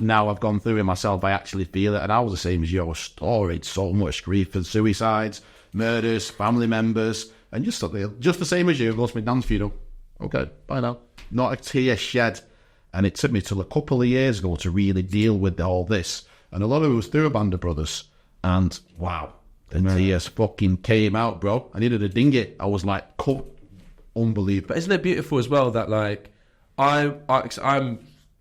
now I've gone through it myself, I actually feel it. And I was the same as you. I was storied so much grief and suicides, murders, family members, and just the same as you. I lost my nan's funeral. Okay, bye now. Not a tear shed. And it took me till a couple of years ago to really deal with all this. And a lot of it was through a Band of Brothers. And wow, the tears fucking came out, bro. I needed a dinghy. I was like, unbelievable. But isn't it beautiful as well that like I'm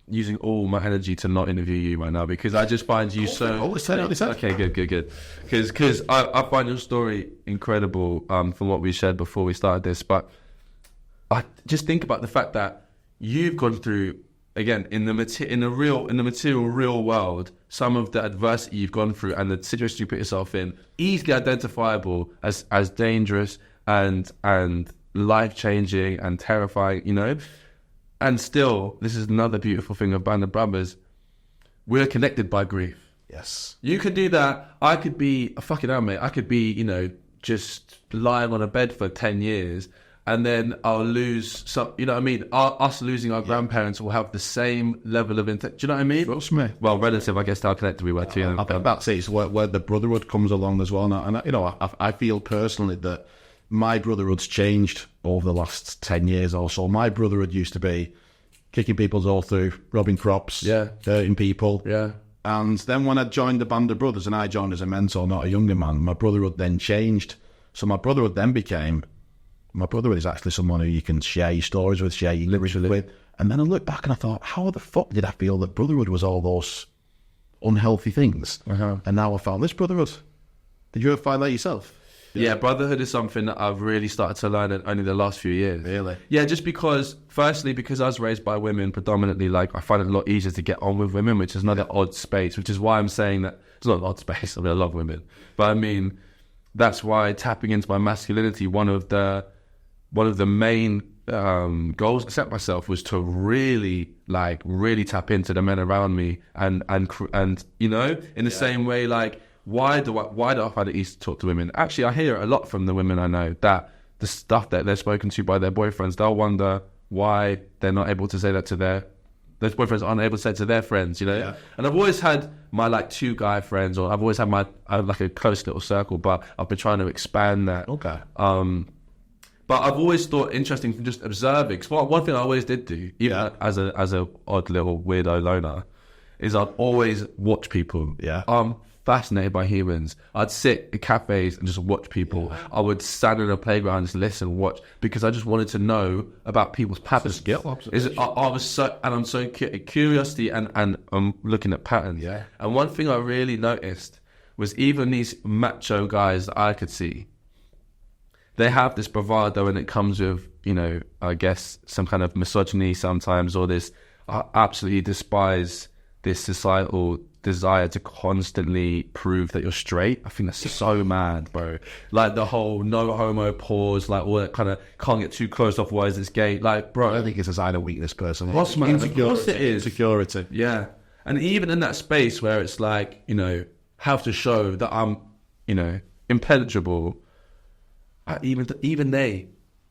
using all my energy to not interview you right now because I just find you so... Okay, good. Because I find your story incredible from what we shared before we started this. But I just think about the fact that you've gone through, again, in the material real world, some of the adversity you've gone through and the situation you put yourself in, easily identifiable as dangerous and life-changing and terrifying, you know? And still, this is another beautiful thing of Band of Brothers. We're connected by grief. Yes. You could do that. I could be, fucking hell, mate. I could be, you know, just lying on a bed for 10 years and then I'll lose some, you know what I mean? Us losing our grandparents will have the same level of do you know what I mean? Trust me. Well, relative, I guess, to how connected we were to you. I'm about to say it's where the brotherhood comes along as well. And you know, I feel personally that my brotherhood's changed over the last 10 years or so. My brotherhood used to be kicking people's all through, robbing crops, hurting people. Yeah. And then when I joined the Band of Brothers and I joined as a mentor, not a younger man, my brotherhood then changed. So my brotherhood is actually someone who you can share your stories with, share your lyrics with. And then I looked back and I thought, how the fuck did I feel that brotherhood was all those unhealthy things? And now I found this brotherhood. Did you ever find that yourself? Yeah, brotherhood is something that I've really started to learn in only the last few years. Really? Yeah, just because I was raised by women predominantly, like I find it a lot easier to get on with women, which is another odd space, which is why I'm saying that it's not an odd space. I mean, I love women. But I mean, that's why tapping into my masculinity, one of the main goals I set myself was to really tap into the men around me and you know, in the same way, like, why do I find it easy to talk to women? Actually, I hear it a lot from the women I know that the stuff that they're spoken to by their boyfriends, they'll wonder why they're not able to say that to their boyfriends aren't able to say it to their friends, you know? Yeah. And I've always had my like 2 guy friends, or I've always had I have like a close little circle, but I've been trying to expand that. Okay. But I've always thought interesting from just observing. Because one thing I always did do, even as a odd little weirdo loner, is I'd always watch people. Yeah. fascinated by humans. I'd sit in cafes and just watch people. Yeah. I would stand in a playground and just listen, watch, because I just wanted to know about people's patterns. I was so, and I'm so curiosity, and I'm looking at patterns. Yeah. And one thing I really noticed was even these macho guys that I could see, they have this bravado, and it comes with, you know, I guess some kind of misogyny sometimes, or this, I absolutely despise this societal desire to constantly prove that you're straight. I think that's so mad, bro. Like the whole no homo pause, like all that kind of can't get too close, otherwise it's gay. Like, bro, I don't think it's a sign of weakness, personally. What's man? Of course it is. Security. Yeah. And even in that space where it's like, you know, have to show that I'm, you know, impenetrable, even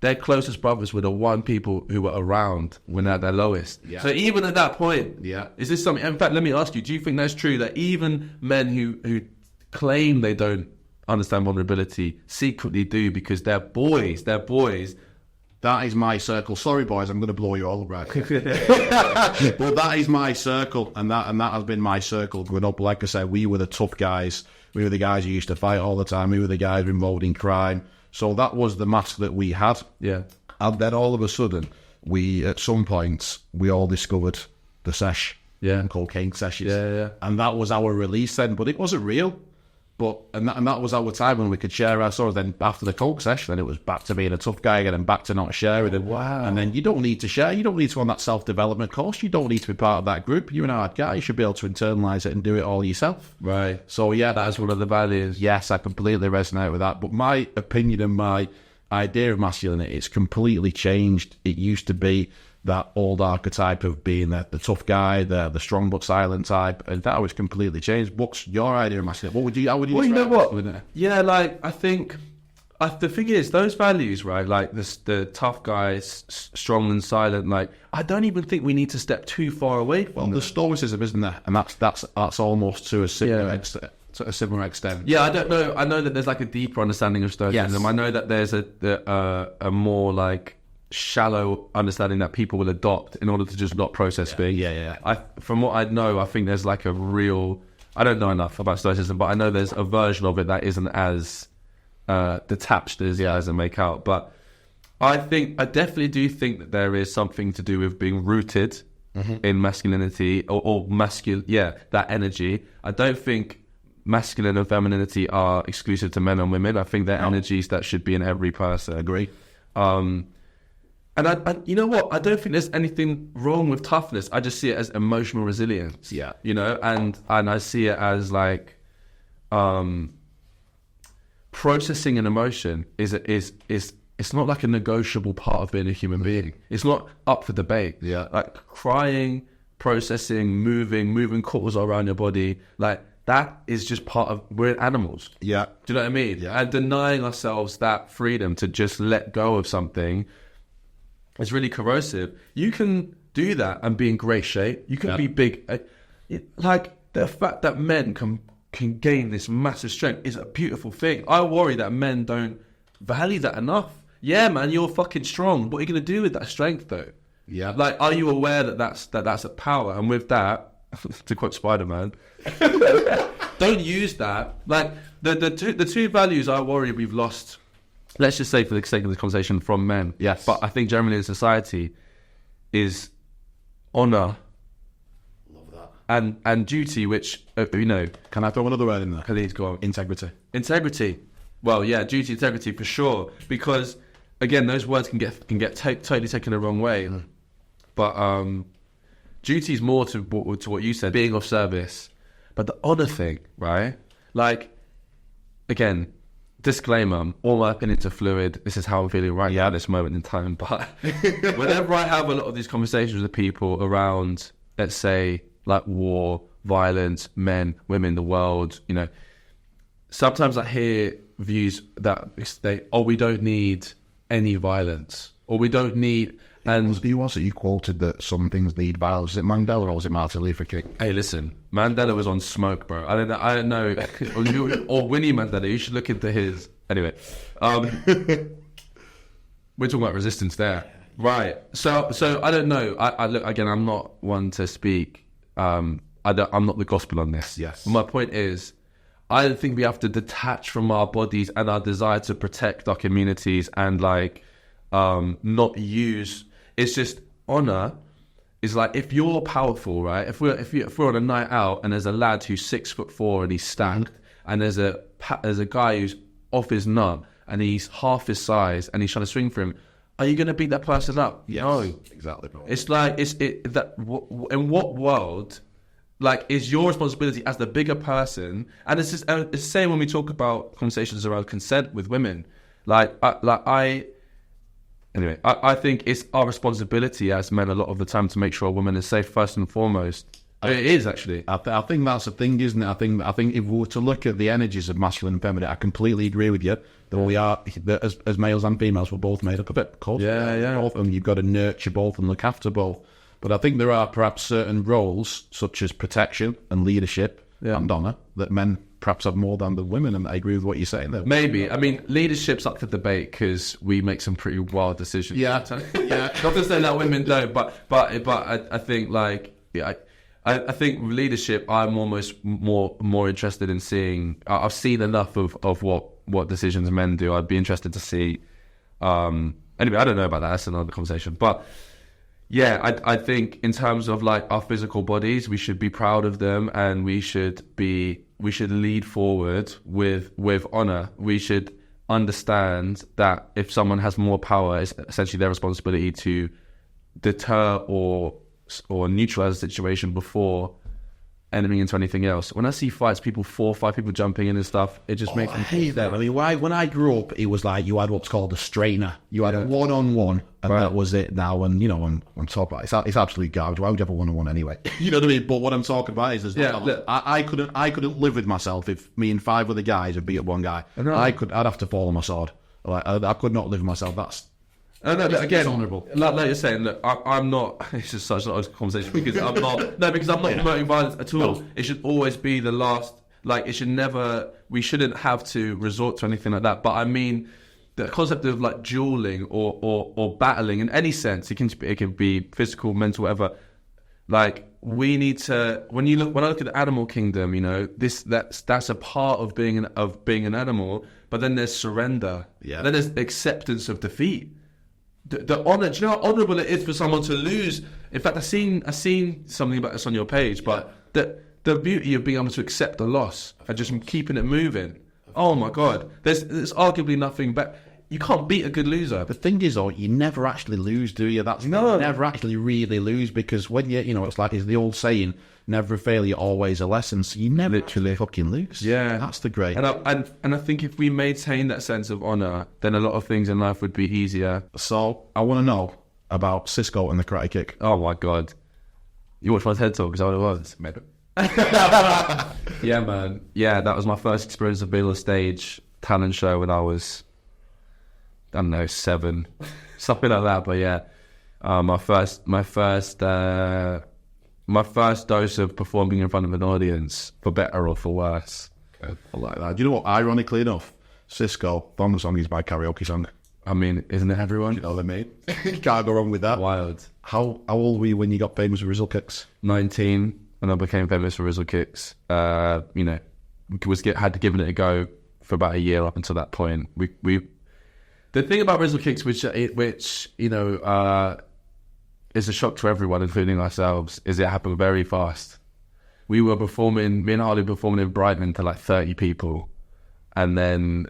their closest brothers were the one people who were around when they're at their lowest. Yeah. So even at that point, is this something? In fact, let me ask you: do you think that's true? That even men who claim they don't understand vulnerability secretly do, because they're boys. That is my circle. Sorry, boys, I'm going to blow you all right. But that is my circle, and that has been my circle growing up. Like I said, we were the tough guys. We were the guys who used to fight all the time. We were the guys involved in crime. So that was the mask that we had. Yeah. And then all of a sudden, at some point, we all discovered the sesh. Yeah. Cocaine sessions. Yeah. And that was our release then, but it wasn't real. And that was our time when we could share our stories. Then after the coke session, then it was back to being a tough guy again and back to not sharing. And, wow. And then you don't need to share. You don't need to go on that self-development course. You don't need to be part of that group. You're an hard guy. You should be able to internalise it and do it all yourself. Right. So, yeah. That is one of the values. Yes, I completely resonate with that. But my opinion and my idea of masculinity, it's completely changed. It used to be that old archetype of being the tough guy, the strong but silent type, and that was completely changed. What's your idea of masculinity? How would you? Well, you know what? Yeah, like I think the thing is, those values, right? Like the tough guy, strong and silent. Like I don't even think we need to step too far away from. Well, the stoicism, isn't there? And that's almost to a similar extent. To a similar extent. Yeah, I don't know. I know that there's like a deeper understanding of stoicism. Yes. I know that there's a more like shallow understanding that people will adopt in order to just not process things. Yeah. From what I know, I think there's like a real... I don't know enough about stoicism, but I know there's a version of it that isn't as detached as the eyes make out. But I definitely do think that there is something to do with being rooted in masculinity or masculine, that energy. I don't think masculine and femininity are exclusive to men and women. I think they're energies that should be in every person. Agree. And I, you know what? I don't think there's anything wrong with toughness. I just see it as emotional resilience. Yeah. You know, and I see it as like processing an emotion is it's not like a negotiable part of being a human being. It's not up for debate. Yeah. Like crying, processing, moving cortisol around your body, like that is just part of, we're animals. Yeah. Do you know what I mean? Yeah. And denying ourselves that freedom to just let go of something is really corrosive. You can do that and be in great shape. You can be big. Like the fact that men can gain this massive strength is a beautiful thing. I worry that men don't value that enough. Yeah, man, you're fucking strong. What are you going to do with that strength, though? Yeah. Like, are you aware that that's a power? And with that, to quote Spider-Man, don't use that. Like the two values I worry we've lost. Let's just say, for the sake of this conversation, from men. Yes. But I think generally in society is honor. Love that. And duty, which you know. Can I throw another word in there? Please go on. Integrity. Well, yeah, duty, integrity for sure. Because again, those words can get totally taken the wrong way. But duty is more to what you said, being of service. But the honor thing, right? Like, again, disclaimer, all my opinions are fluid. This is how I'm feeling right now at this moment in time. But whenever I have a lot of these conversations with people around, let's say, like war, violence, men, women, the world, you know, sometimes I hear views that we don't need any violence, or we don't need... And who was it you quoted that some things need violence? Was it Mandela or was it Martin Luther King? Hey, listen, Mandela was on smoke, bro. I don't know. Or Winnie Mandela. You should look into his. Anyway, we're talking about resistance there, right? So I don't know. I look again. I'm not one to speak. I'm not the gospel on this. Yes. My point is, I think we have to detach from our bodies and our desire to protect our communities and like not use. It's just honor is like, if you're powerful, right? If we're on a night out and there's a lad who's 6'4" and he's stacked, and there's a guy who's off his nut and he's half his size and he's trying to swing for him, are you going to beat that person up? Yes, no, exactly, bro. It's like in what world, like, is your responsibility as the bigger person? And it's just, it's the same when we talk about conversations around consent with women. Anyway, I think it's our responsibility as men a lot of the time to make sure a woman is safe first and foremost. It is actually. I think that's the thing, isn't it? I think if we were to look at the energies of masculine and feminine, I completely agree with you that we are, that as males and females, we're both made up of it. Of course, yeah. Both, and you've got to nurture both and look after both. But I think there are perhaps certain roles, such as protection and leadership and honour, that men perhaps have more than the women, and I agree with what you're saying there. Maybe. I mean, leadership's up for debate because we make some pretty wild decisions. Yeah. Not to say that women don't, but I think like, yeah, I think leadership, I'm almost more interested in seeing. I've seen enough of what decisions men do. I'd be interested to see. Anyway, I don't know about that. That's another conversation. But yeah, I think in terms of like our physical bodies, we should be proud of them, and we should lead forward with honor. We should understand that if someone has more power, it's essentially their responsibility to deter or neutralize the situation before entering into anything else. When I see fights, 4-5 people jumping in and stuff, it just makes me hate that. I mean, when I grew up, it was like you had what's called a strainer. You had a one-on-one, and that was it. Now, and you know, when I'm talking about it's absolute garbage. Why would you have a one-on-one anyway? You know what I mean? But what I'm talking about is, I couldn't live with myself if me and 5 other guys had beat up one guy. I'd have to fall on my sword. Like I could not live with myself. That's again, honourable. Like you're saying, look, I'm not. It's just such a conversation because I'm not. No, because I'm not promoting violence at all. No. It should always be the last. Like, it should never. We shouldn't have to resort to anything like that. But I mean, the concept of like dueling or battling in any sense, it can be physical, mental, whatever. Like, we need to. When I look at the animal kingdom, you know, that's a part of being an animal. But then there's surrender. Yeah. Then there's acceptance of defeat. The honor. Do you know how honourable it is for someone to lose? In fact, I've seen something about this on your page, but the beauty of being able to accept the loss and just keeping it moving. Oh my God, there's arguably nothing better. You can't beat a good loser. The thing is, though, you never actually lose, do you? You never actually really lose, because when it's like, it's the old saying, never a failure, always a lesson. So you never literally fucking lose. Yeah, that's the great. And I think if we maintain that sense of honour, then a lot of things in life would be easier. So I want to know about Cisco and the Karate Kick. Oh my God, you watched my TED Talk? Is that what it was? Maybe. Yeah, man. Yeah, that was my first experience of being on a stage talent show when I was, I don't know, 7, something like that. But yeah, my first dose of performing in front of an audience, for better or for worse. Okay. I like that. Do you know what? Ironically enough, Cisco, the song is my karaoke song. I mean, isn't it everyone? You know what I mean? Can't go wrong with that. Wild. How old were you when you got famous with Rizzle Kicks? 19, and I became famous for Rizzle Kicks. You know, had to give it a go for about a year up until that point. The thing about Rizzle Kicks, which you know, is a shock to everyone, including ourselves, is it happened very fast. We were performing, me and Harley performing in Brighton to like 30 people, and then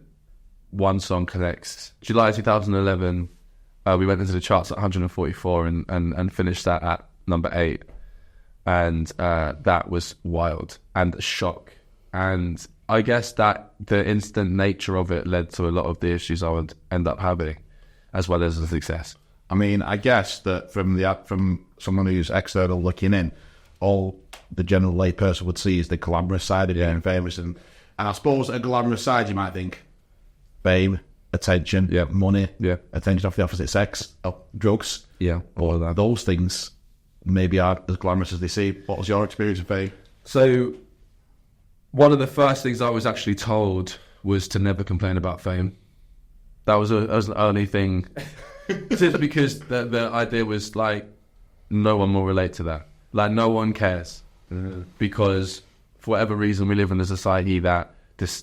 one song connects. July 2011, we went into the charts at 144 and finished that at number 8, and that was wild and a shock. And I guess that the instant nature of it led to a lot of the issues I would end up having, as well as the success. I mean, I guess that from someone who's external looking in, all the general lay person would see is the glamorous side of being famous, and I suppose a glamorous side, you might think, fame, attention, money, attention off the opposite sex, drugs, all of that. Those things maybe aren't as glamorous as they seem. What was your experience of fame? So, one of the first things I was actually told was to never complain about fame. That was an early thing. Just because the idea was like, no one will relate to that. Like, no one cares. Because for whatever reason, we live in a society that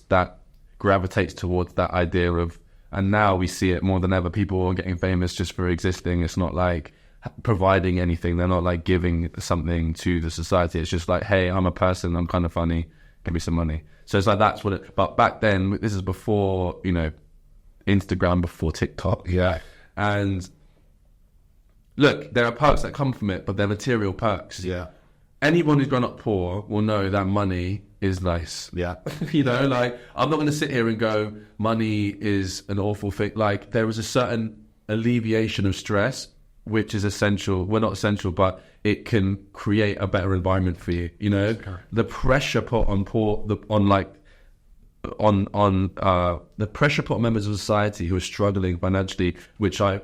that gravitates towards that idea of, and now we see it more than ever. People are getting famous just for existing. It's not like providing anything. They're not like giving something to the society. It's just like, hey, I'm a person. I'm kind of funny. Give me some money. So it's like that's what it. But back then, this is before Instagram, before TikTok. Yeah. And look, there are perks that come from it, but they're material perks. Yeah. Anyone who's grown up poor will know that money is nice. Yeah. Like, I'm not going to sit here and go, money is an awful thing. Like, there is a certain alleviation of stress, which is essential. Well, not essential, but it can create a better environment for you. The pressure put on the pressure put on members of society who are struggling financially, which I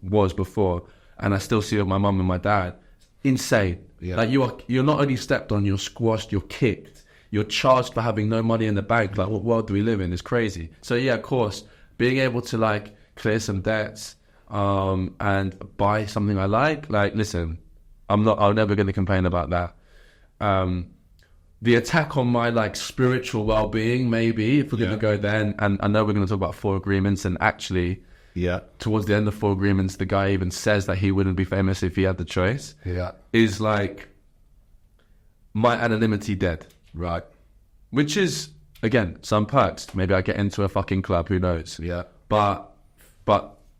was before, and I still see it with my mum and my dad. Insane. Yeah. Like, you're not only stepped on, you're squashed, you're kicked, you're charged for having no money in the bank. Like, what world do we live in? It's crazy. So yeah, of course, being able to like clear some debts and buy something I like, listen, I'm never going to complain about that. The attack on my like spiritual well-being, maybe, if we're going to go there, and I know we're going to talk about 4 agreements, and actually, towards the end of 4 agreements, the guy even says that he wouldn't be famous if he had the choice. Yeah. Is like my anonymity dead, Right. which is again some perks. Maybe I get into a fucking club, who knows? Yeah. But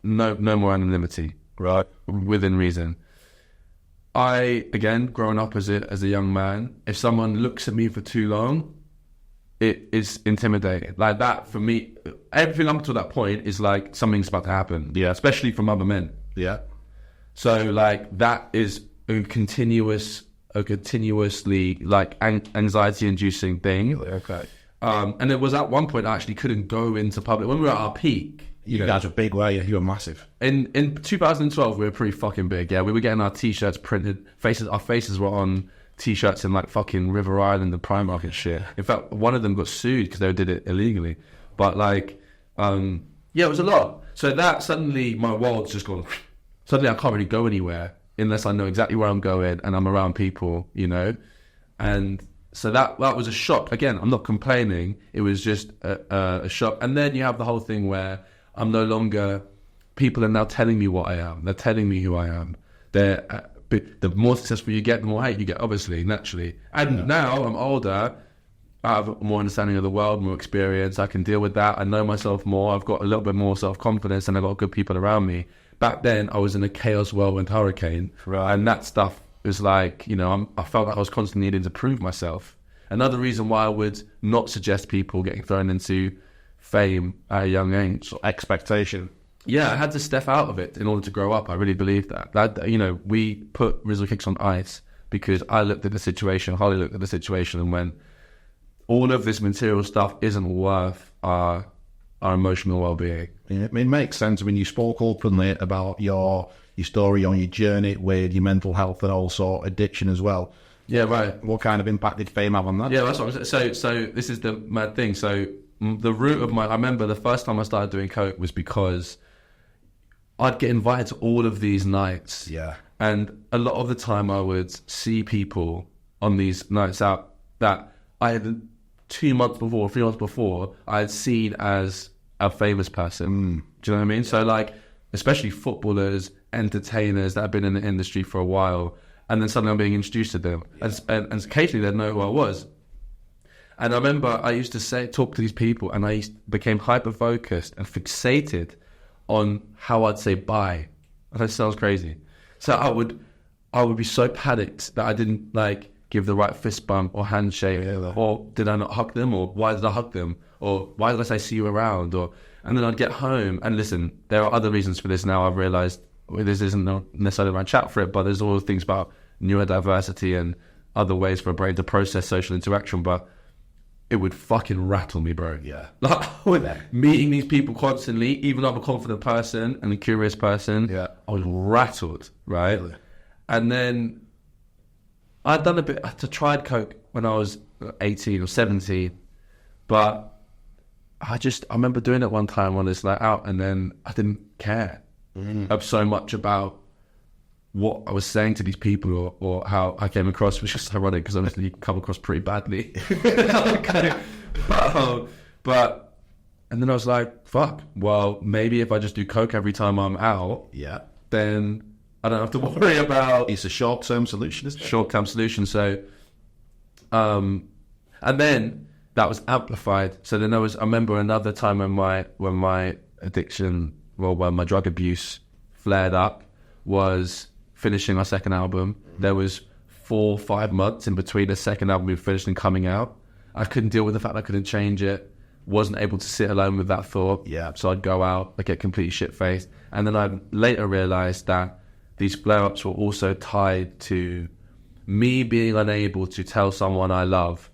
no more anonymity. Right. Within reason. I, again, growing up as a young man, if someone looks at me for too long, it is intimidating. Like that, for me, everything up to that point is like something's about to happen. Yeah. Especially from other men. Yeah. So like that is a continuously like anxiety-inducing thing. Okay. And it was at one point I actually couldn't go into public when we were at our peak. You guys were big, were you? You were massive. In 2012, we were pretty fucking big. Yeah, we were getting our t-shirts printed. Our faces were on t-shirts in like fucking River Island and Primark and shit. In fact, one of them got sued because they did it illegally. But like, yeah, it was a lot. So that suddenly my world's just gone. Suddenly I can't really go anywhere unless I know exactly where I'm going and I'm around people, And so that was a shock. Again, I'm not complaining. It was just a shock. And then you have the whole thing where I'm no longer, people are now telling me what I am. They're telling me who I am. The more successful you get, the more hate you get, obviously, naturally. And now I'm older, I have more understanding of the world, more experience. I can deal with that. I know myself more. I've got a little bit more self-confidence and I've got good people around me. Back then, I was in a chaos whirlwind hurricane. Right. And that stuff was like, I felt like I was constantly needing to prove myself. Another reason why I would not suggest people getting thrown into fame at a young age. Expectation. Yeah, I had to step out of it in order to grow up. I really believe that. We put Rizzle Kicks on ice because I looked at the situation, Holly looked at the situation and went, all of this material stuff isn't worth our emotional well-being. Yeah, it makes sense. I mean, you spoke openly about your story on your journey with your mental health and also addiction as well. Yeah, right. What kind of impact did fame have on that? Yeah, that's what I'm saying. So this is the mad thing. So the root of I remember the first time I started doing coke was because I'd get invited to all of these nights. Yeah. And a lot of the time I would see people on these nights out that I had 2 months before, 3 months before, I had seen as a famous person. Do you know what I mean? So like, especially footballers, entertainers that have been in the industry for a while, and then suddenly I'm being introduced to them. Yeah. And occasionally they'd know who I was. And I remember I used to talk to these people and I became hyper-focused and fixated on how I'd say bye. That sounds crazy. So I would be so panicked that I didn't like give the right fist bump or handshake, or did I not hug them, or why did I hug them, or why did I say see you around, and then I'd get home. And listen, there are other reasons for this now. I've realised this isn't necessarily my chat for it, but there's all things about neurodiversity and other ways for a brain to process social interaction, but it would fucking rattle me, bro. Yeah. Like, meeting these people constantly, even though I'm a confident person and a curious person, I was rattled, right? Really? And then I'd done I tried coke when I was 18 or 17, but I remember doing it one time when it's like out, and then I didn't care so much about what I was saying to these people or how I came across, which is ironic because honestly you come across pretty badly. But and then I was like, fuck. Well, maybe if I just do coke every time I'm out, then I don't have to worry about. It's a short-term solution, isn't it? Short-term solution. So, and then that was amplified. So then I remember another time when my addiction, when my drug abuse flared up, was finishing my second album. There was 4 or 5 months in between the second album being finished and coming out. I couldn't deal with the fact I couldn't change it. Wasn't able to sit alone with that thought. So I'd go out, I'd get completely shit-faced. And then I later realised that these flare-ups were also tied to me being unable to tell someone I love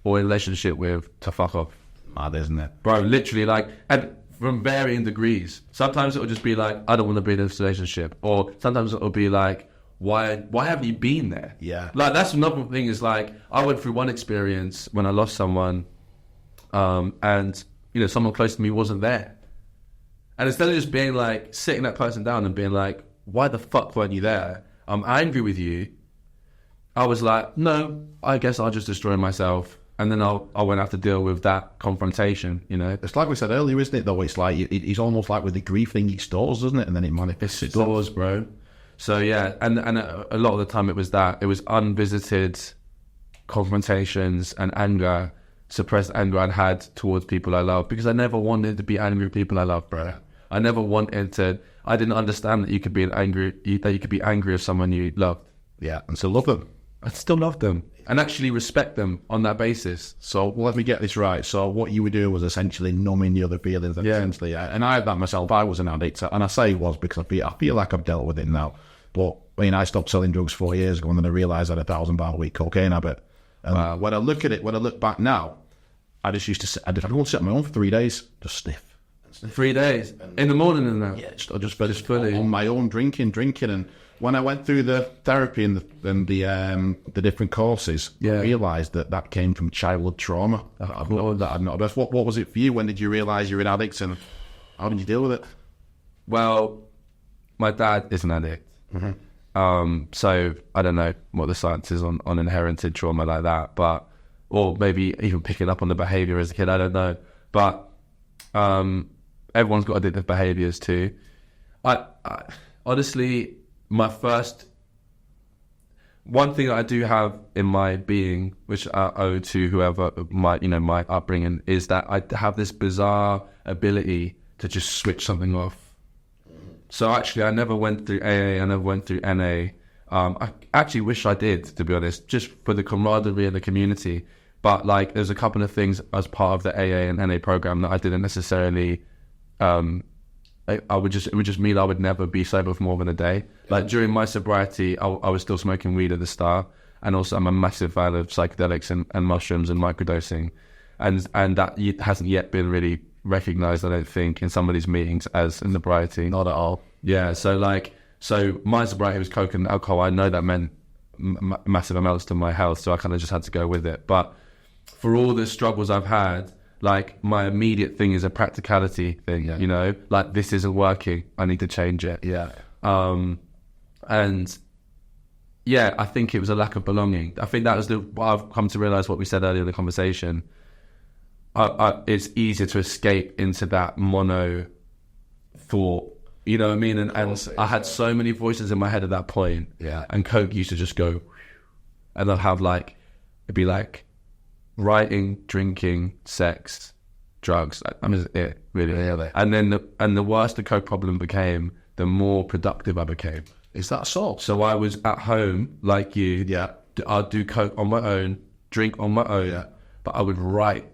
or in a relationship with to fuck off. Mad, isn't it? Bro, literally, like, and from varying degrees. Sometimes it'll just be like, I don't want to be in this relationship. Or sometimes it'll be like, why haven't you been there? Like, that's another thing is like, I went through one experience when I lost someone, and, you know, someone close to me wasn't there. And instead of just being like, sitting that person down and being like, why the fuck weren't you there? I'm angry with you. I was like, no, I guess I'll just destroy myself. And then I won't have to deal with that confrontation, you know? It's like we said earlier, isn't it, though? It's like, it's almost like with the grief thing, it stores, doesn't it? And then it manifests itself. It stores, bro. So, yeah, and a lot of the time it was that. It was unvisited confrontations and anger, suppressed anger I'd had towards people I love, because I never wanted to be angry with people I love, bro. I never wanted to. I didn't understand that you could be angry with someone you loved. And still love them. I still love them and actually respect them on that basis. So let me get this right. So what you were doing was essentially numbing the other feelings. Essentially, and I had that myself. I was an addict, and I say it was because I feel like I've dealt with it now. But I mean, I stopped selling drugs 4 years ago, and then I realised I had £1,000 a week cocaine habit. And when I look back now, I just used to. I did go and sit on my own for 3 days, just sniff. 3 days in the morning and that. Yeah, just fully on my own drinking, and when I went through the therapy and the different courses, I realised that came from childhood trauma. I'd not addressed. What was it for you? When did you realise you're an addict, and how did you deal with it? Well, my dad is an addict, so I don't know what the science is on inherited trauma like that, but or maybe even picking up on the behaviour as a kid. I don't know, but. Everyone's got addictive behaviours too. I honestly, one thing that I do have in my being, which I owe to whoever my upbringing, is that I have this bizarre ability to just switch something off. So actually, I never went through AA. I never went through NA. I actually wish I did, to be honest, just for the camaraderie and the community. But like, there's a couple of things as part of the AA and NA program that I didn't necessarily. It would just mean I would never be sober for more than a day. Like during my sobriety, I was still smoking weed at the start, and also I'm a massive fan of psychedelics and mushrooms and microdosing, and that hasn't yet been really recognised, I don't think, in some of these meetings as in sobriety. Not at all. Yeah. So my sobriety was coke and alcohol. I know that meant massive amounts to my health, so I kind of just had to go with it. But for all the struggles I've had. Like, my immediate thing is a practicality thing, you know? Like, this isn't working. I need to change it. And, yeah, I think it was a lack of belonging. I think that was what I've come to realise, what we said earlier in the conversation. It's easier to escape into that mono thought, you know what I mean? And I had so many voices in my head at that point. And coke used to just go, and I'd have it'd be like, writing, drinking, sex, drugs. That was it, really. And then the worse the coke problem became, the more productive I became. Is that so? So I was at home, like you. I'd do coke on my own, drink on my own, but I would write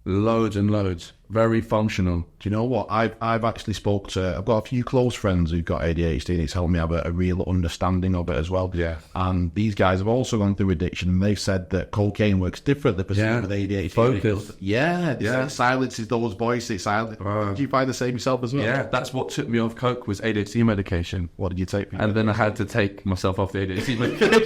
loads and loads. Very functional. Do you know what? I've actually I've got a few close friends who've got ADHD, and it's helped me have a real understanding of it as well. And these guys have also gone through addiction, and they've said that cocaine works differently with ADHD. Focus. It silences those voices. Did you find the same yourself as well? Yeah, that's what took me off coke was ADHD medication. What did you take? And then I had to take myself off the ADHD medication.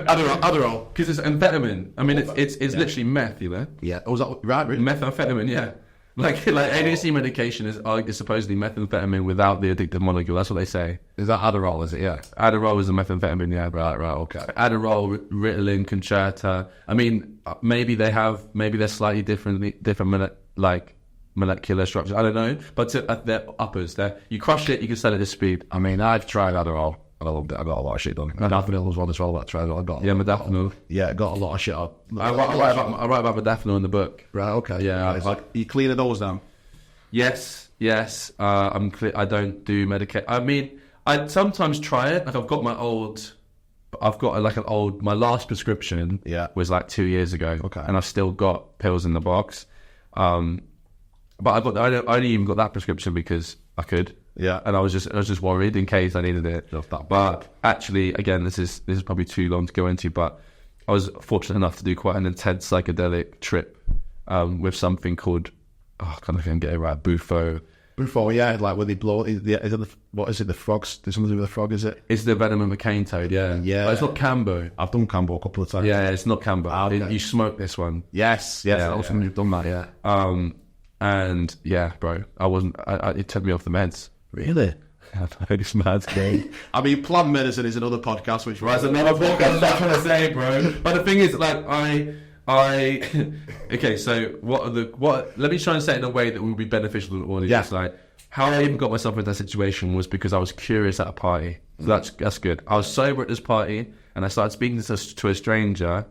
Adderall. Because it's amphetamine. I mean, it's literally meth, you know? Yeah. Oh, was that right? Methamphetamine, yeah. Like ADHD medication is supposedly methamphetamine without the addictive molecule. That's what they say. Is that Adderall? Is it? Yeah. Adderall is a methamphetamine. Yeah, Right. Okay. Adderall, Ritalin, Concerta. I mean, maybe they're slightly different molecular structures. I don't know, but they're uppers. You crush it, you can sell it at speed. I mean, I've tried Adderall. And I loved it. I got a lot of shit done. Modafinil was one as well. I tried. I got modafinil. Yeah, got a lot of shit. I write about modafinil in the book. Right. Okay. Yeah. You cleaning those down? Yes. I'm clear. I don't do medication. I mean, I sometimes try it. Like I've got my last prescription. Yeah. Was like 2 years ago. Okay. And I've still got pills in the box. But I only even got that prescription because I could. Yeah. And I was just worried in case I needed it. But actually, again, this is probably too long to go into, but I was fortunate enough to do quite an intense psychedelic trip with something called, I can't even get it right, Bufo. Before, yeah, like where they blow. What is it? The frogs? There's something to do with the frog, is it? It's the venom of a cane toad, yeah. Yeah. But it's not Cambo. I've done Cambo a couple of times. Yeah, it's not Cambo. Okay. You smoke this one. Yes. You've done that, yeah. And yeah, bro, it took me off the meds. Really? It's mad, game. I mean, plant medicine is another podcast, which Right, another podcast. That's what I'm saying, bro. But the thing is, like, okay. So what? Let me try and say it in a way that will be beneficial to the audience. Yeah. Like, how I even got myself in that situation was because I was curious at a party. So that's good. I was sober at this party, and I started speaking to a stranger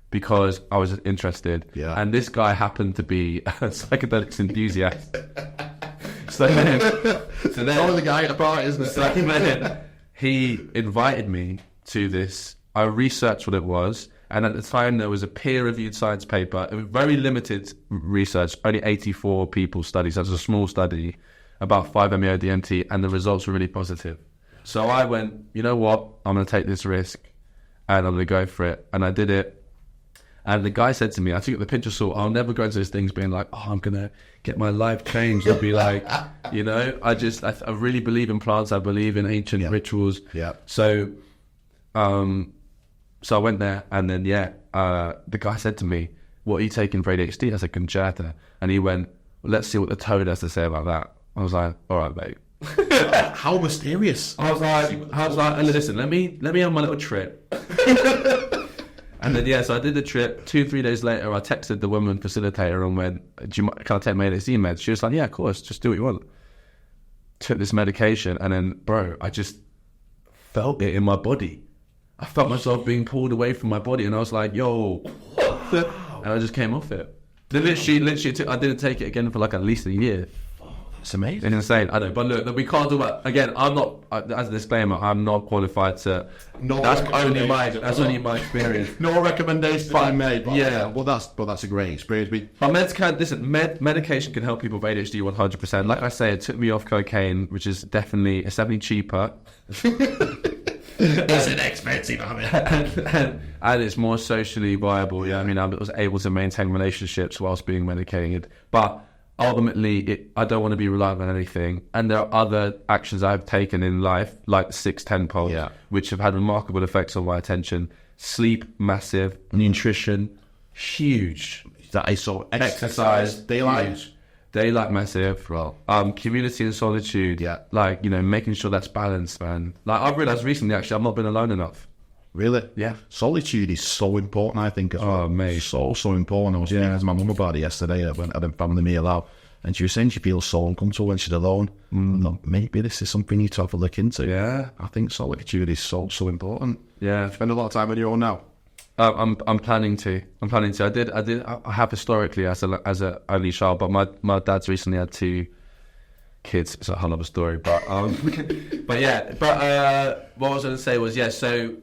because I was interested. Yeah. And this guy happened to be a psychedelics enthusiast. So then the guy at the party, isn't it? So then he invited me to this. I researched what it was, and at the time there was a peer-reviewed science paper. It was very limited research, only 84 people studied. So it was a small study about 5-MeO-DMT, and the results were really positive. So I went, you know what? I'm going to take this risk, and I'm going to go for it. And I did it. And the guy said to me, I took it with a pinch of salt, I'll never go into these things being like, I'm going to get my life changed. I'll be like, you know, I really believe in plants. I believe in ancient rituals. Yeah. So I went there, and then, the guy said to me, what are you taking for ADHD? I said, Concerta. And he went, well, let's see what the toad has to say about that. I was like, all right, mate. How mysterious. I was like, listen, let me have my little trip. And then, so I did the trip. 2-3 days later, I texted the woman facilitator and went, can I take my ADHD meds? She was like, yeah, of course, just do what you want. Took this medication, and then, bro, I just felt it in my body. I felt myself being pulled away from my body, and I was like, yo. And I just came off it. Literally, I didn't take it again for like at least a year. It's amazing. It's insane. I know, but look, we can't talk about. Again, I'm not. As a disclaimer, I'm not qualified to. That's only my experience. No recommendation being made. But Yeah. Well, that's a great experience. But medication can help people with ADHD 100%. Like I say, it took me off cocaine, which is definitely cheaper. It's inexpensive, and it's more socially viable. Yeah, I mean, I was able to maintain relationships whilst being medicated, but ultimately, I don't want to be reliant on anything. And there are other actions I've taken in life, like the 6-10 pole, which have had remarkable effects on my attention. Sleep, massive. Nutrition, huge. That is so Exercise, daylight. Daylight, massive. Well, community and solitude. Yeah. Like, you know, making sure that's balanced, man. Like, I've realised recently, actually, I've not been alone enough. Really? Yeah. Solitude is so important, I think, as well. Oh, mate. So important. I was speaking to my mum about it yesterday when I had a family meal out, and she was saying she feels so uncomfortable when she's alone. Maybe this is something you need to have a look into. Yeah. I think solitude is so important. Yeah. Spend a lot of time on your own now. I'm planning to. I have historically as a only child, but my dad's recently had 2 kids. It's a whole other story, but what I was going to say was so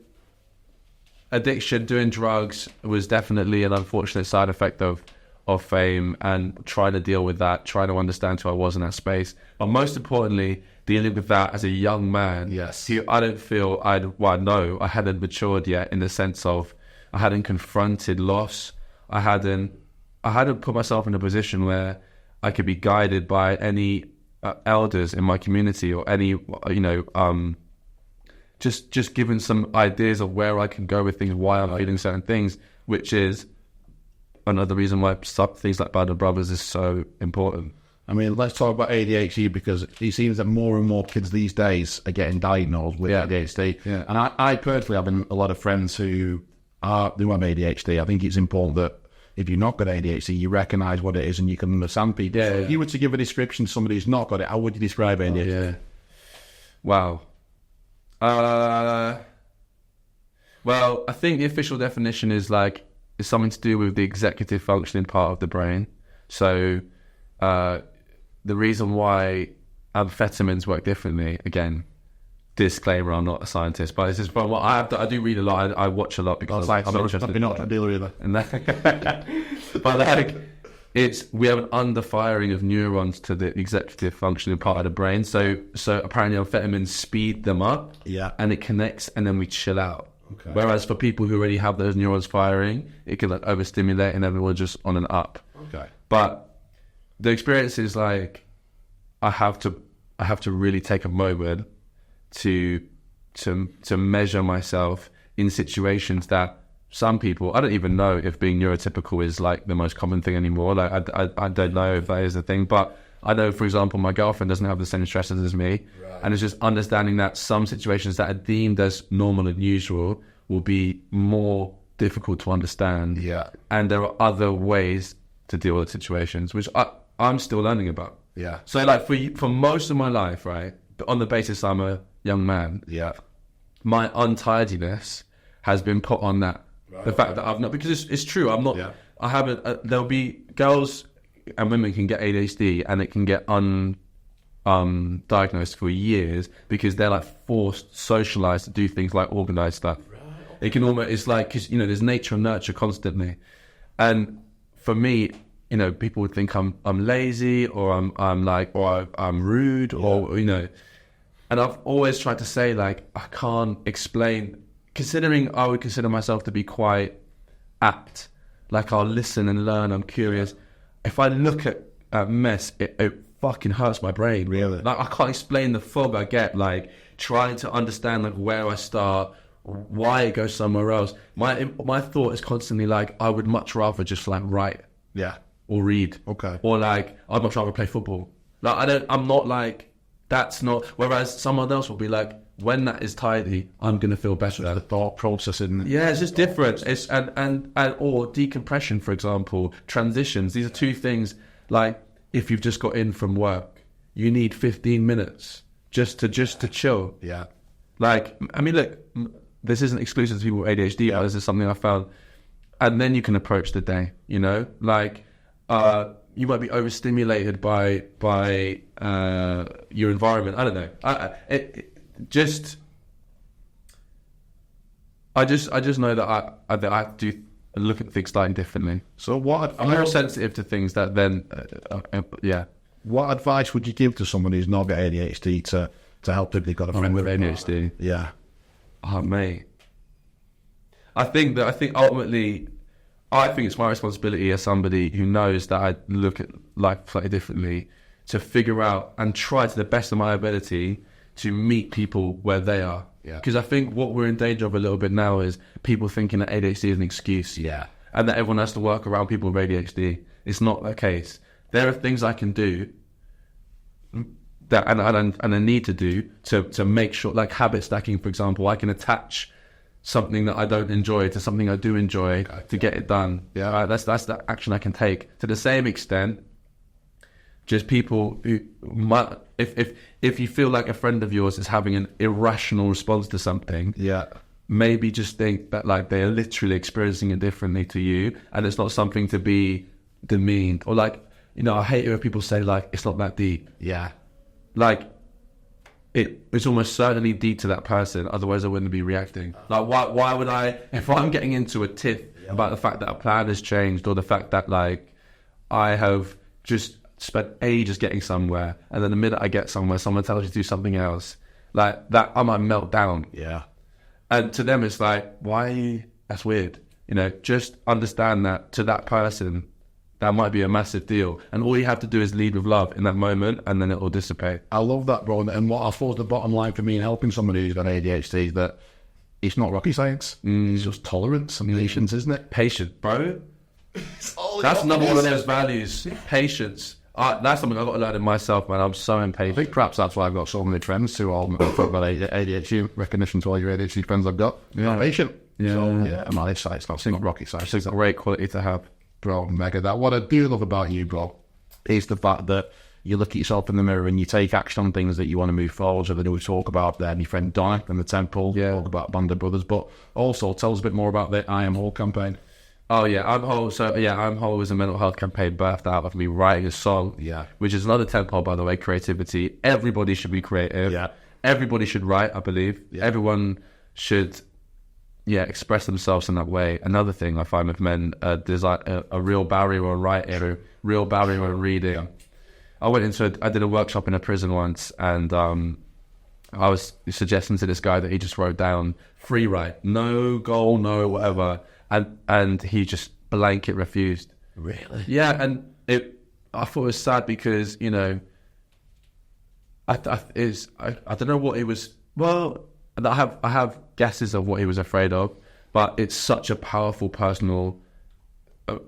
addiction, doing drugs was definitely an unfortunate side effect of fame, and trying to deal with that, trying to understand who I was in that space, but most importantly, dealing with that as a young man. Yes, I don't feel I hadn't matured yet, in the sense of I hadn't confronted loss. I hadn't put myself in a position where I could be guided by any elders in my community, or any, just given some ideas of where I can go with things, why I'm feeling certain things, which is another reason why things like Band of Brothers is so important. I mean, let's talk about ADHD, because it seems that more and more kids these days are getting diagnosed with ADHD. Yeah. And I personally have a lot of friends who have ADHD. I think it's important that if you've not got ADHD, you recognise what it is and you can understand people. Yeah, If you were to give a description to somebody who's not got it, how would you describe ADHD? Wow. Well, I think the official definition is it's something to do with the executive functioning part of the brain. So the reason why amphetamines work differently, again, disclaimer, I'm not a scientist, but this is from what I do read a lot. I watch a lot because I'm interested. Not a dealer either. And but we have an underfiring of neurons to the executive functioning part of the brain. So apparently amphetamines speed them up. Yeah. And it connects, and then we chill out. Okay. Whereas for people who already have those neurons firing, it can overstimulate, and everyone's just on and up. Okay. But the experience is I have to really take a moment to measure myself in situations that some people, I don't even know if being neurotypical is the most common thing anymore. I don't know if that is the thing, but I know, for example, my girlfriend doesn't have the same stresses as me. Right. And it's just understanding that some situations that are deemed as normal and usual will be more difficult to understand. Yeah. And there are other ways to deal with situations, which I'm still learning about. Yeah. So for most of my life, right, on the basis I'm a young man, my untidiness has been put on that. Right. The fact that I've not, because it's true, I'm not, I haven't, there'll be girls and women can get ADHD and it can get diagnosed for years because they're forced, socialized to do things like organized stuff. Right. It can almost, it's because, there's nature and nurture constantly. And for me, people would think I'm lazy or I'm rude or, and I've always tried to say I can't explain, considering I would consider myself to be quite apt. I'll listen and learn, I'm curious. If I look at a mess, it fucking hurts my brain. Really? I can't explain the fog I get, trying to understand where I start, why it goes somewhere else. My thought is constantly I would much rather just write. Yeah. Or read. Okay. Or I'd much rather play football. I'm not that's not, whereas someone else will be when that is tidy, I'm going to feel better. The thought process, isn't it? Yeah, it's just different. It's and or decompression, for example, transitions. These are two things. If you've just got in from work, you need 15 minutes just to chill. Yeah. I mean, look, this isn't exclusive to people with ADHD, but this is something I found. And then you can approach the day. You might be overstimulated by your environment. I don't know. I just know that I do look at things slightly differently. So I'm more sensitive to things that then, What advice would you give to someone who's not got ADHD to help them if they've got a friend with ADHD? Yeah. Oh, mate. I think ultimately, I think it's my responsibility as somebody who knows that I look at life slightly differently to figure out and try to the best of my ability to meet people where they are. Yeah. Because I think what we're in danger of a little bit now is people thinking that ADHD is an excuse. Yeah. And that everyone has to work around people with ADHD. It's not the case. There are things I can do that and I need to do to make sure, habit stacking, for example. I can attach something that I don't enjoy to something I do enjoy to get it done. Yeah, that's the action I can take. To the same extent, just people who might, if you feel like a friend of yours is having an irrational response to something, maybe just think that they're literally experiencing it differently to you, and it's not something to be demeaned or I hate it when people say it's not that deep. Yeah, it's almost certainly deep to that person, otherwise I wouldn't be reacting. Why would I, if I'm getting into a tiff about the fact that a plan has changed or the fact that I have just spent ages getting somewhere and then the minute I get somewhere someone tells you to do something else, that I might melt down. Yeah. And to them it's why, that's weird. Just understand that to that person that might be a massive deal. And all you have to do is lead with love in that moment and then it will dissipate. I love that, bro. And what I suppose the bottom line for me in helping somebody who's got ADHD is that it's not rocket science. It's just tolerance and patience, isn't it? Patience, bro. That's another one of those values. Patience. That's something I've got to learn in myself, man. I'm so impatient. I think perhaps that's why I've got so many friends who all talk about ADHD, recognition to all your ADHD friends I've got. Yeah. Patient. Yeah. So, yeah, man, it's not rocket science. It's a great quality to have. Bro, mega that. What I do love about you, bro, is the fact that you look at yourself in the mirror and you take action on things that you want to move forward. So that we talk about there, my friend Donna and the Temple, talk about Band of Brothers, but also tell us a bit more about the I Am Whole campaign. Oh yeah, I'm Whole. So yeah, I'm Whole was a mental health campaign birthed out of me writing a song. Yeah. Which is another temple, by the way, creativity. Everybody should be creative. Yeah. Everybody should write, I believe. Yeah. Everyone should, express themselves in that way. Another thing I find with men, there's like a real barrier on writing, a real barrier on reading. I did a workshop in a prison once, and I was suggesting to this guy that he just wrote down free write, no goal, no whatever. And he just blanket refused. Really? Yeah, and I thought it was sad because, I don't know what it was. Well, I have guesses of what he was afraid of, but it's such a powerful personal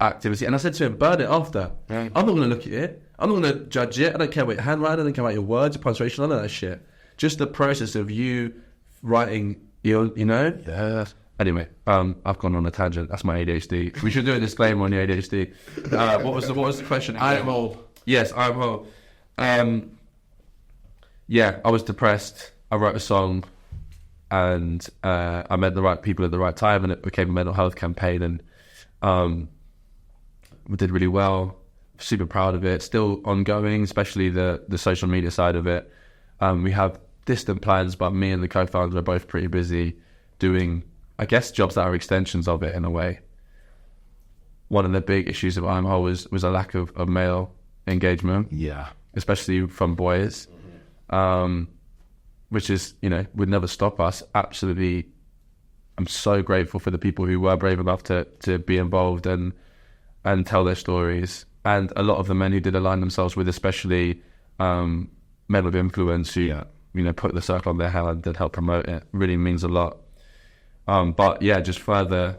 activity. And I said to him, burn it after. I'm not going to look at it. I'm not going to judge it. I don't care about your handwriting. I don't care about your words, your punctuation, none of that shit. Just the process of you writing, Yeah. Anyway, I've gone on a tangent. That's my ADHD. We should do a disclaimer on the ADHD. What was the question? I am whole. Yes, I am whole. Yeah, I was depressed. I wrote a song, and I met the right people at the right time, and it became a mental health campaign, and we did really well. Super proud of it. Still ongoing, especially the social media side of it. We have distant plans, but me and the co-founder are both pretty busy doing, I guess, jobs that are extensions of it in a way. One of the big issues of I'm Whole was a lack of male engagement. Yeah. Especially from boys. Which is, would never stop us. Absolutely. I'm so grateful for the people who were brave enough to be involved and tell their stories. And a lot of the men who did align themselves with, especially men of influence who, put the circle on their hand and help promote it, really means a lot. But yeah, just further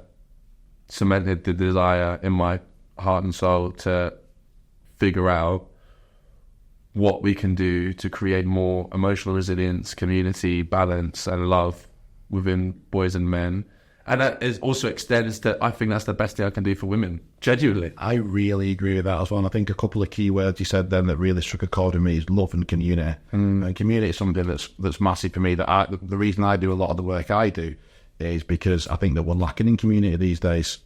cemented the desire in my heart and soul to figure out what we can do to create more emotional resilience, community, balance, and love within boys and men. And that also extends to, I think that's the best thing I can do for women, genuinely. I really agree with that as well. And I think a couple of key words you said then that really struck a chord with me is love and community. And community is something that's massive for me. The reason I do a lot of the work I do is because I think that we're lacking in community these days,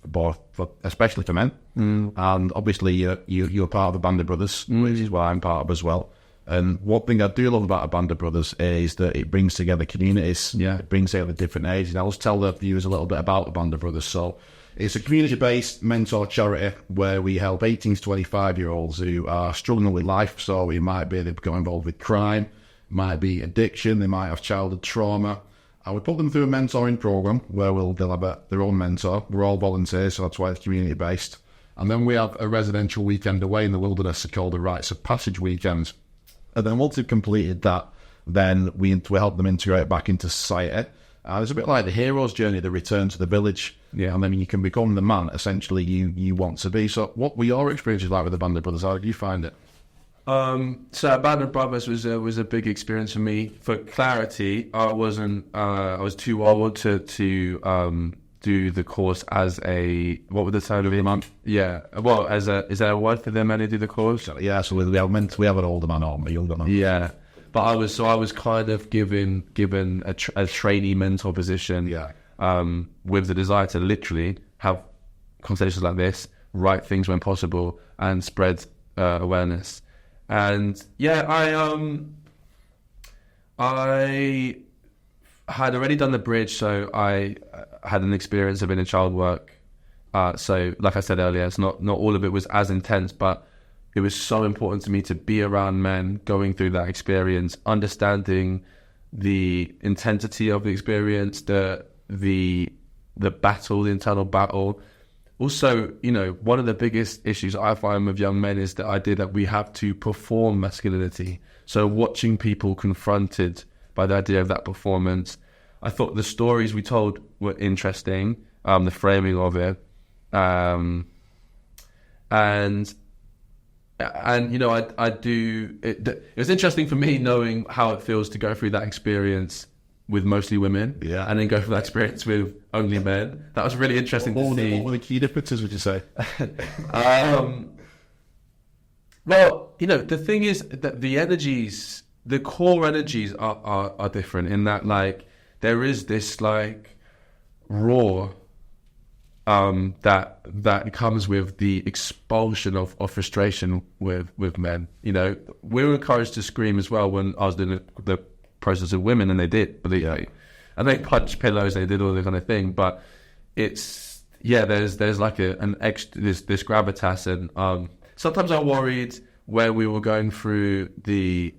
especially for men. And obviously you're part of the Band of Brothers, which is what I'm part of as well. And one thing I do love about a Band of Brothers is that it brings together communities. Yeah. It brings together different ages. I'll just tell the viewers a little bit about the Band of Brothers. So it's a community-based mentor charity where we help 18 to 25-year-olds who are struggling with life. So it might be they've got involved with crime, might be addiction, they might have childhood trauma. And we put them through a mentoring program where they'll have their own mentor. We're all volunteers, so that's why it's community-based. And then we have a residential weekend away in the wilderness called the Rites of Passage weekend. And then once they've completed that, then we help them integrate back into society. It's a bit like the hero's journey, the return to the village. Yeah. And then you can become the man, essentially, you want to be. So what were your experiences like with the Band of Brothers? How did you find it? So Band of Brothers was a big experience for me. For clarity, I was too old to do the course as what would the term be? Man? Yeah. Well, is there a word for the men who do the course? Yeah. So we have an older man or a younger man. Yeah. But I was kind of given a trainee mentor position. Yeah. With the desire to literally have conversations like this, write things when possible, and spread awareness. And yeah, I had already done the bridge, so I had an experience of inner child work. So like I said earlier, it's not all of it was as intense, but it was so important to me to be around men going through that experience, understanding the intensity of the experience, the battle, the internal battle. Also, one of the biggest issues I find with young men is the idea that we have to perform masculinity. So watching people confronted by the idea of that performance, I thought the stories we told were interesting, the framing of it. and you know, I do. It was interesting for me knowing how it feels to go through that experience with mostly women, and then go through that experience with only men. That was really interesting to see. What were the key differences, would you say? Well, you know, the thing is that the energies, the core energies are different in that, like, there is this, like, raw that comes with the expulsion of frustration with men. You know, we were encouraged to scream as well when I was doing the process of women, and they did, believe me. And they punched pillows, they did all this kind of thing, but it's, there's like an extra, this gravitas, and sometimes I worried where we were going through the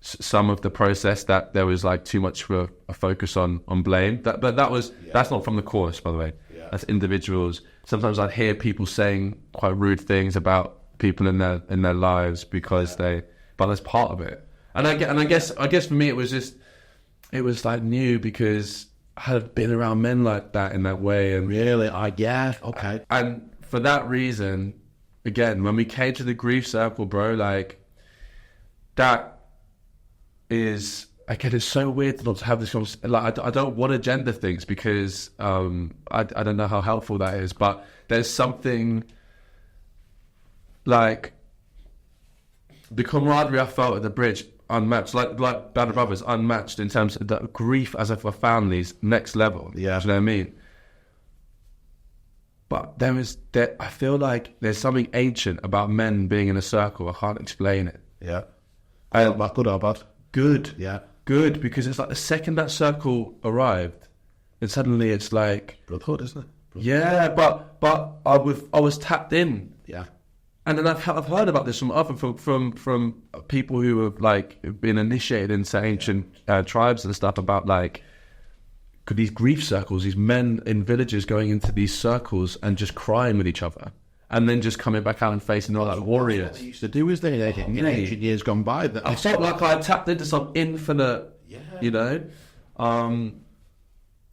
some of the process that there was like too much of a focus on blame. But that's not from the course, by the way. That's individuals. Sometimes I'd hear people saying quite rude things about people in their lives because but that's part of it. And I guess for me it was like new because I had been around men like that in that way, and Really? Okay. and for that reason, again, when we came to the grief circle, bro, like, that is, again, it's so weird not to have this conversation. Like, I don't want to gender things because I don't know how helpful that is, but there's something like the camaraderie I felt at the bridge, unmatched, like Band of Brothers, unmatched in terms of the grief as if for families, next level. Yeah. Do you know what I mean? But I feel like there's something ancient about men being in a circle. I can't explain it. Yeah. Good or bad? Good. Yeah. Good, because it's like the second that circle arrived, and suddenly it's like, Brotherhood, isn't it? yeah, but I was tapped in. Yeah. And then I've heard about this from people who have like been initiated into ancient tribes and stuff about like these grief circles, these men in villages going into these circles and just crying with each other, and then just coming back out and facing all like warriors. What they used to do is they in ancient years gone by. I felt like I tapped into some infinite, you know.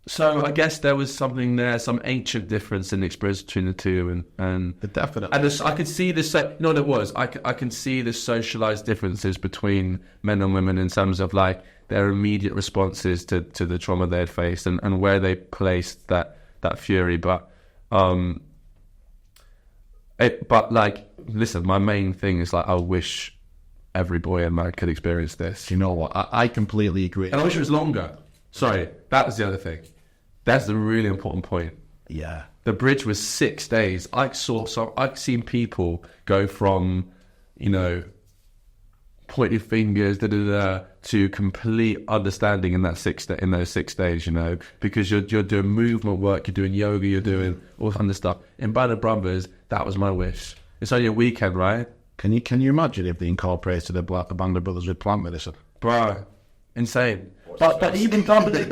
So I guess there was something there, some ancient difference in the experience between the two, and Definitely. and I could see this. You know what it was? I can see the socialized differences between men and women in terms of like their immediate responses to the trauma they had faced and where they placed that fury. But like, listen, my main thing is like I wish every boy and man could experience this. You know what? I completely agree. And I wish it was longer. Sorry, that was the other thing. That's the really important point. Yeah. The bridge was 6 days. I've seen people go from, you know, pointing fingers, to complete understanding in those 6 days, you know, because you're doing movement work, you're doing yoga, you're doing all kind of stuff. In Band of Brothers, that was my wish. It's only a weekend, right? Can you imagine if they incorporated the Band of Brothers with plant medicine? Bro, insane. But even doubling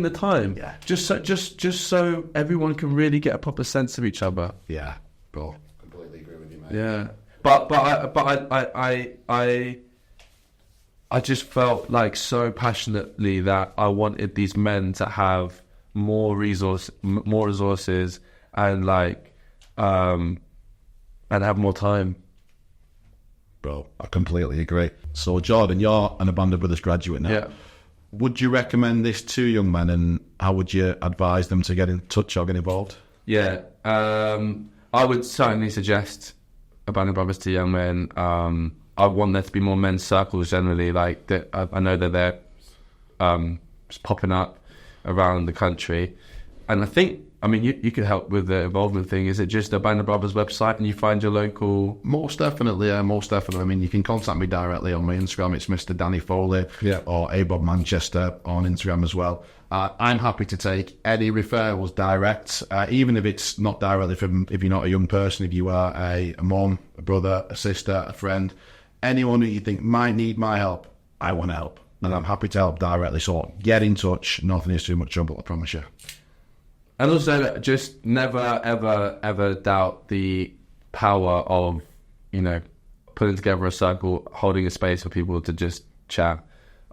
the time, just so everyone can really get a proper sense of each other. Yeah, bro. Completely agree with you, mate. Yeah, but I just felt like so passionately that I wanted these men to have more resources, and like and have more time. Bro, I completely agree. So, Jordan, you're an Band of Brothers graduate now. Yeah. Would you recommend this to young men, and how would you advise them to get in touch or get involved? Yeah, I would certainly suggest a Band of Brothers to young men. I want there to be more men's circles generally. Like that, I know that they're just popping up around the country, and I think, I mean, you could help with the involvement thing. Is it just a Band of Brothers website and you find your local? Most definitely, yeah, most definitely. I mean, you can contact me directly on my Instagram. It's Mr. Danny Foley, or Abob Manchester on Instagram as well. I'm happy to take any referrals direct, even if it's not directly from, if you're not a young person, if you are a mom, a brother, a sister, a friend, anyone who you think might need my help, I want to help. And I'm happy to help directly. So get in touch. Nothing is too much trouble, I promise you. And also, just never, ever, ever doubt the power of, you know, putting together a circle, holding a space for people to just chat.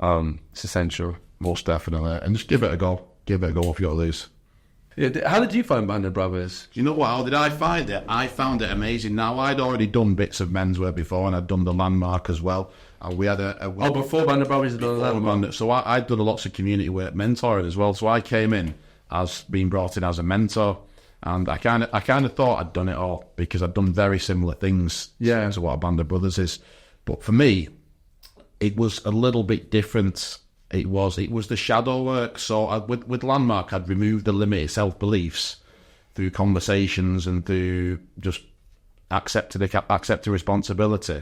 It's essential. Most definitely. And just give it a go. Give it a go if you got to lose. Yeah, how did you find Band of Brothers? You know what? How did I find it? I found it amazing. Now, I'd already done bits of menswear before, and I'd done the Landmark as well. And we had Before Band of Brothers, so I'd done lots of community work, mentoring as well. So I came in as being brought in as a mentor, and I kind of thought I'd done it all because I'd done very similar things to what a Band of Brothers is. But for me, it was a little bit different. It was the shadow work. So with Landmark, I'd removed the limited self-beliefs through conversations and through just accepting responsibility.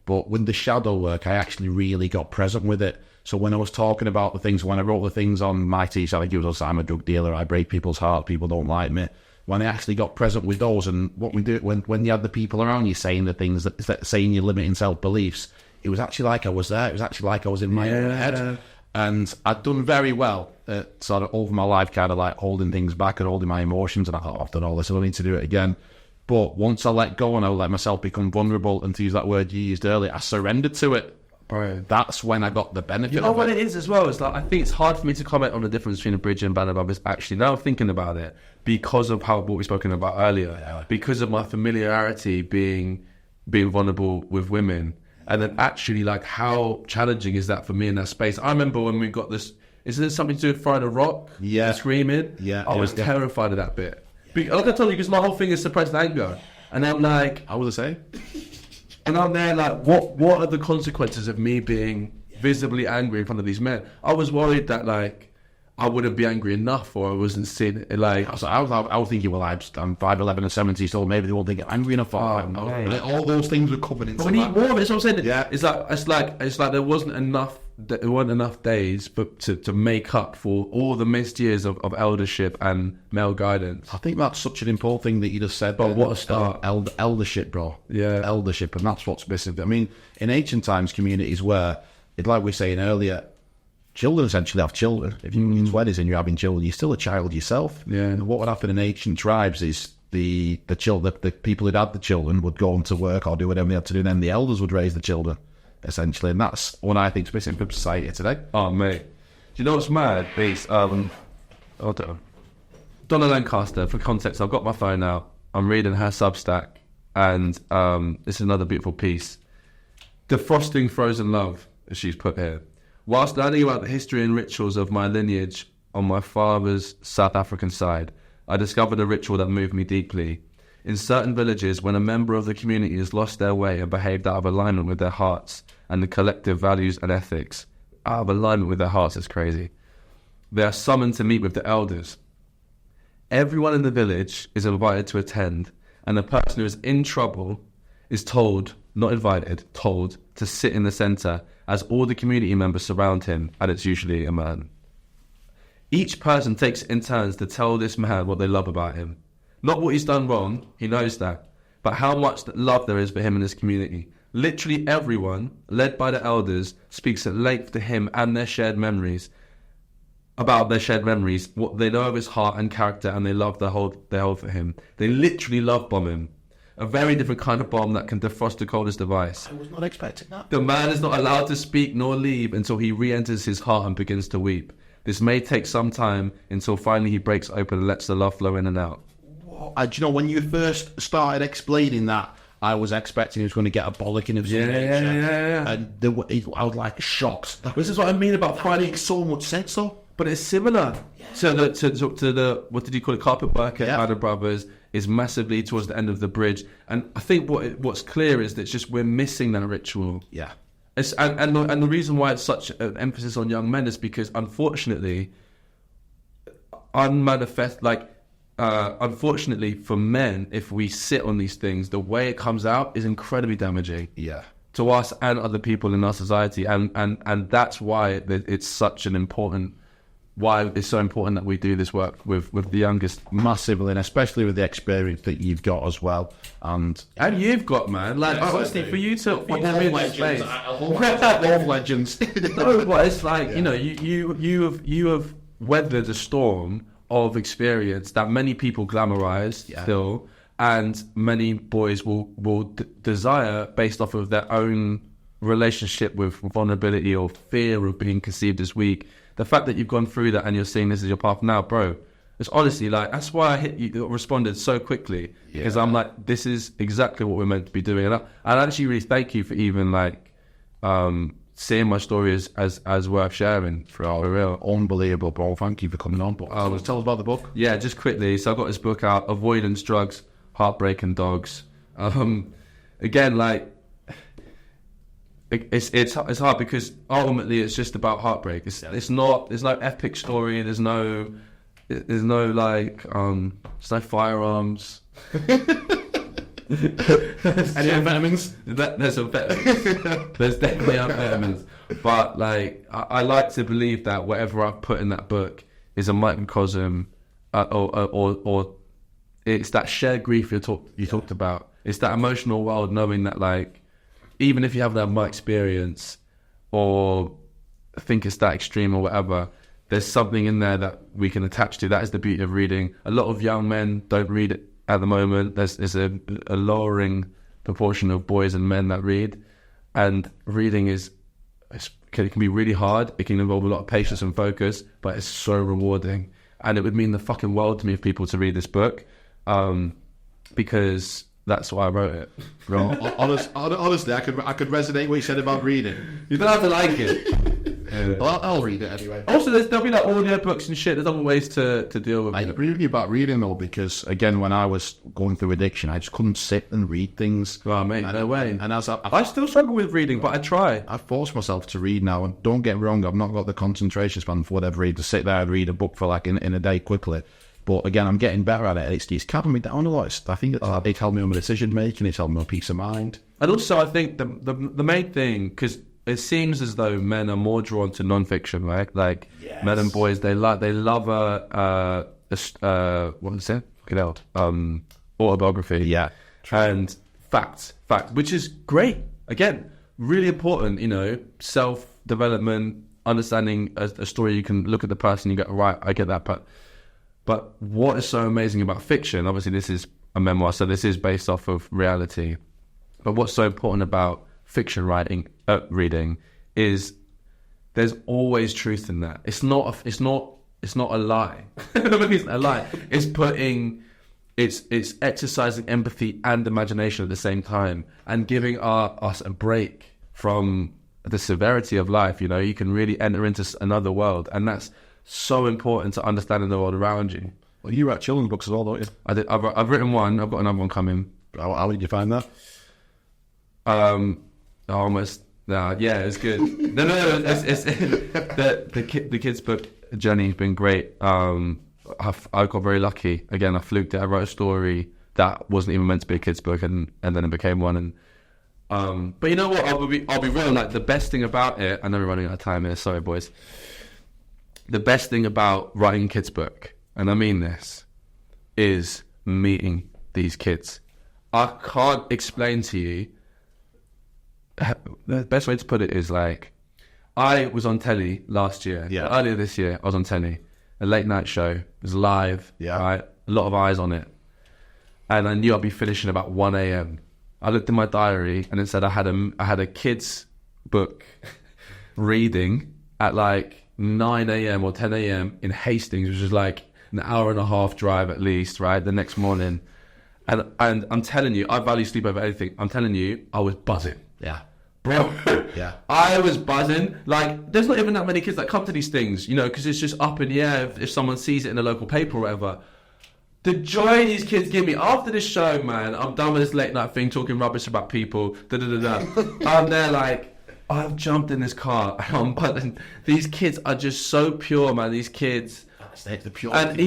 But with the shadow work, I actually really got present with it. So when I was talking about the things, when I wrote the things on my t-shirt, I think it was, I'm a drug dealer, I break people's hearts, people don't like me. When I actually got present with those, and what we do, when you had the people around you saying the things, that saying you're limiting self-beliefs, it was actually like I was there. It was actually like I was in my own head. And I'd done very well at sort of over my life, kind of like holding things back and holding my emotions. And I thought, I've done all this, I don't need to do it again. But once I let go and I let myself become vulnerable, and to use that word you used earlier, I surrendered to it. Bro, that's when I got the benefit. You know what it is as well? It's like, I think it's hard for me to comment on the difference between a bridge and Band of Brothers. Actually, now I'm thinking about it, because of what we've spoken about earlier, because of my familiarity being vulnerable with women. And then actually, like, how challenging is that for me in that space? I remember when we got this, is there something to do with throwing a rock? Yeah. Screaming? Yeah. I was terrified of that bit. Like I told you, because my whole thing is suppressed anger. And I'm like... How would I say? And I'm there like, what are the consequences of me being visibly angry in front of these men? I was worried that, like, I wouldn't be angry enough, or I wasn't seeing it, like... I was thinking, well, I'm 5'11" and 70, so maybe they won't think I'm angry enough. All those things were coming into we need more of it. So I'm saying, it's like there weren't enough days to make up for all the missed years of eldership and male guidance. I think that's such an important thing that you just said. But what a start. Eldership, bro. Yeah. Eldership, and that's what's missing. I mean, in ancient times, communities where, like we were saying earlier, children essentially have children. If you're in weddings and you're having children, you're still a child yourself. Yeah. And what would happen in ancient tribes is the people who'd had the children would go on to work or do whatever they had to do, and then the elders would raise the children, essentially. And that's what I think is missing from society today. Oh, mate. Do you know what's mad? Beast. Donna Lancaster, for context, I've got my phone out. I'm reading her Substack, and this is another beautiful piece. Defrosting Frozen Love, as she's put here. Whilst learning about the history and rituals of my lineage on my father's South African side, I discovered a ritual that moved me deeply. In certain villages, when a member of the community has lost their way and behaved out of alignment with their hearts and the collective values and ethics, out of alignment with their hearts is crazy, they are summoned to meet with the elders. Everyone in the village is invited to attend, and the person who is in trouble is told, not invited, told to sit in the centre as all the community members surround him, and it's usually a man. Each person takes it in turns to tell this man what they love about him. Not what he's done wrong, he knows that, but how much love there is for him in this community. Literally everyone, led by the elders, speaks at length to him and their shared memories, about their shared memories, what they know of his heart and character, and they love they hold for him. They literally love bomb him. A very different kind of bomb that can defrost the coldest device. I was not expecting that. The man is not allowed to speak nor leave until he re-enters his heart and begins to weep. This may take some time until finally he breaks open and lets the love flow in and out. Do you know, when you first started explaining that, I was expecting he was going to get a bollocking of some Yeah. And I was like shocked. This is what I mean about finding makes so much sense, though. But it's similar to the what did you call it, carpet work at Band of Brothers is massively towards the end of the bridge. And I think what's clear is that it's just we're missing that ritual. Yeah. And the reason why it's such an emphasis on young men is because, unfortunately, unfortunately for men, if we sit on these things, the way it comes out is incredibly damaging. Yeah. To us and other people in our society, and that's why it's such an important. Why it's so important that we do this work with the youngest, massively, and especially with the experience that you've got as well, and you've got, man. Like, honestly, for you to be in this space, legends. No, but it's like, you know, you have weathered a storm of experience that many people glamorize still, and many boys will desire based off of their own relationship with vulnerability or fear of being conceived as weak. The fact that you've gone through that and you're seeing this as your path now, bro, It's honestly like, that's why I hit you, responded so quickly, because I'm like, this is exactly what we're meant to be doing. And I actually really thank you for even like seeing my story as worth sharing for our real. Unbelievable, bro. Thank you for coming on. But tell us about the book. Yeah, just quickly. So I got this book out, Avoidance, Drugs, Heartbreak and Dogs. Again, like, it's hard because ultimately it's just about heartbreak. There's no epic story. There's no like there's no firearms. Any amphetamines? There's amphetamines. There's definitely amphetamines. But like, I like to believe that whatever I've put in that book is a microcosm, or it's that shared grief you talked about. It's that emotional world, knowing that like, even if you haven't had my experience or think it's that extreme or whatever, there's something in there that we can attach to. That is the beauty of reading. A lot of young men don't read it at the moment. There's a lowering proportion of boys and men that read. And reading it can be really hard. It can involve a lot of patience and focus, but it's so rewarding. And it would mean the fucking world to me for people to read this book, because that's why I wrote it. Bro, honestly, I could resonate with what you said about reading. You don't have to like it. Well, I'll read it anyway. Also, there'll be like audio books and shit. There's other ways to deal with I it. agree with you about reading though, because again, when I was going through addiction, I just couldn't sit and read things. Oh, mate, no way. And as I still struggle with reading, but I try. I force myself to read now, and don't get me wrong, I've not got the concentration span for whatever read to sit there and read a book for like in a day quickly. But again, I'm getting better at it. It's calming me down a lot. I think it's helped me on my decision making. It's helped me on peace of mind. And also, I think the main thing, because it seems as though men are more drawn to non-fiction, right? Like, yes. Men and boys, they love what is it? Autobiography. Yeah. And fact, which is great. Again, really important, self-development, understanding a story. You can look at the person, you go, right, I get that part. But what is so amazing about fiction, obviously this is a memoir, so this is based off of reality. But what's so important about fiction reading is there's always truth in that. It's not a lie. Maybe it's not a lie. It's exercising empathy and imagination at the same time, and giving us a break from the severity of life. You can really enter into another world, and that's so important to understanding the world around you. Well, you write children's books as well, don't you? I did. I've written one. I've got another one coming. How did you find that? Almost. Yeah, it's good. No. It's the kids' book journey has been great. I got very lucky. Again, I fluked it. I wrote a story that wasn't even meant to be a kids' book, and then it became one. And but you know what? I'll be real. Like, the best thing about it. I know we're running out of time here. Sorry, boys. The best thing about writing a kids' book, and I mean this, is meeting these kids. I can't explain to you. The best way to put it is like, I was on telly last year. Yeah. Earlier this year, I was on telly. A late night show. It was live. Yeah. Right? A lot of eyes on it. And I knew I'd be finishing about 1 a.m. I looked in my diary and it said I had a kids' book reading at like 9 a.m. or 10 a.m. in Hastings, which is like an hour and a half drive at least, right? The next morning. And I'm telling you, I value sleep over anything. I'm telling you, I was buzzing. Yeah. Bro. Yeah. I was buzzing. Like, there's not even that many kids that come to these things, because it's just up in the air if someone sees it in the local paper or whatever. The joy these kids give me after this show, man, I'm done with this late night thing, talking rubbish about people, I'm there like, I've jumped in this car, and these kids are just so pure, man. These kids, the pure, and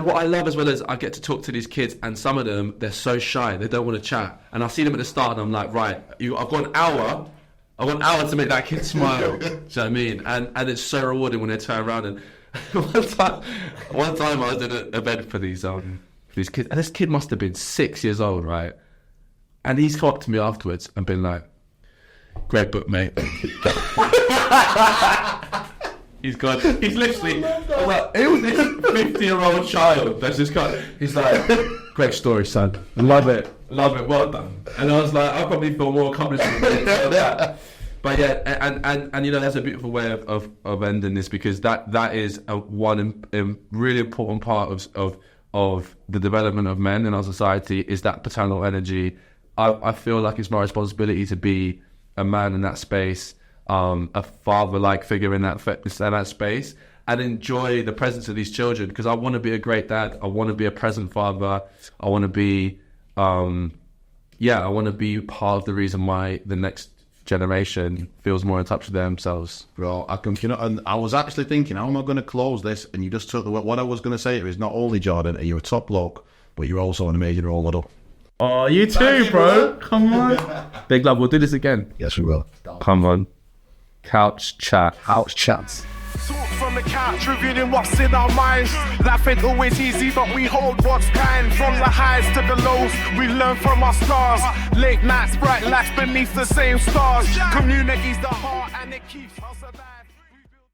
what I love as well is I get to talk to these kids, and some of them, they're so shy, they don't want to chat. And I see them at the start, and I'm like, right, I've got an hour to make that kid smile. Do you know what I mean? And it's so rewarding when they turn around. And one time I was in an event for these kids, and this kid must have been 6 years old, right? And he's come up to me afterwards and been like, "Great book, mate." He's literally, like, it was this 50-year-old child that's just he's like, "Great story, son. Love it, well done." And I was like, I probably feel more accomplished than that. But yeah, and you know, that's a beautiful way of ending this, because that is one really important part of the development of men in our society, is that paternal energy. I feel like it's my responsibility to be a man in that space, a father-like figure in that space, and enjoy the presence of these children, because I want to be a great dad. I want to be a present father. I want to be, I want to be part of the reason why the next generation feels more in touch with themselves. Bro, and I was actually thinking, how am I going to close this? And you just took what I was going to say is, not only, Jordan, are you a top bloke, but you're also an amazing role model. Oh, you too, bro. Come on. Big love. We'll do this again. Yes, we will. Come on. Couch chat. Couch chats. Talk from the couch, revealing what's in our minds. Life ain't always easy, but we hold what's kind. From the highs to the lows, we learn from our scars. Late nights, bright lights beneath the same stars. Community's the heart and it keeps us alive.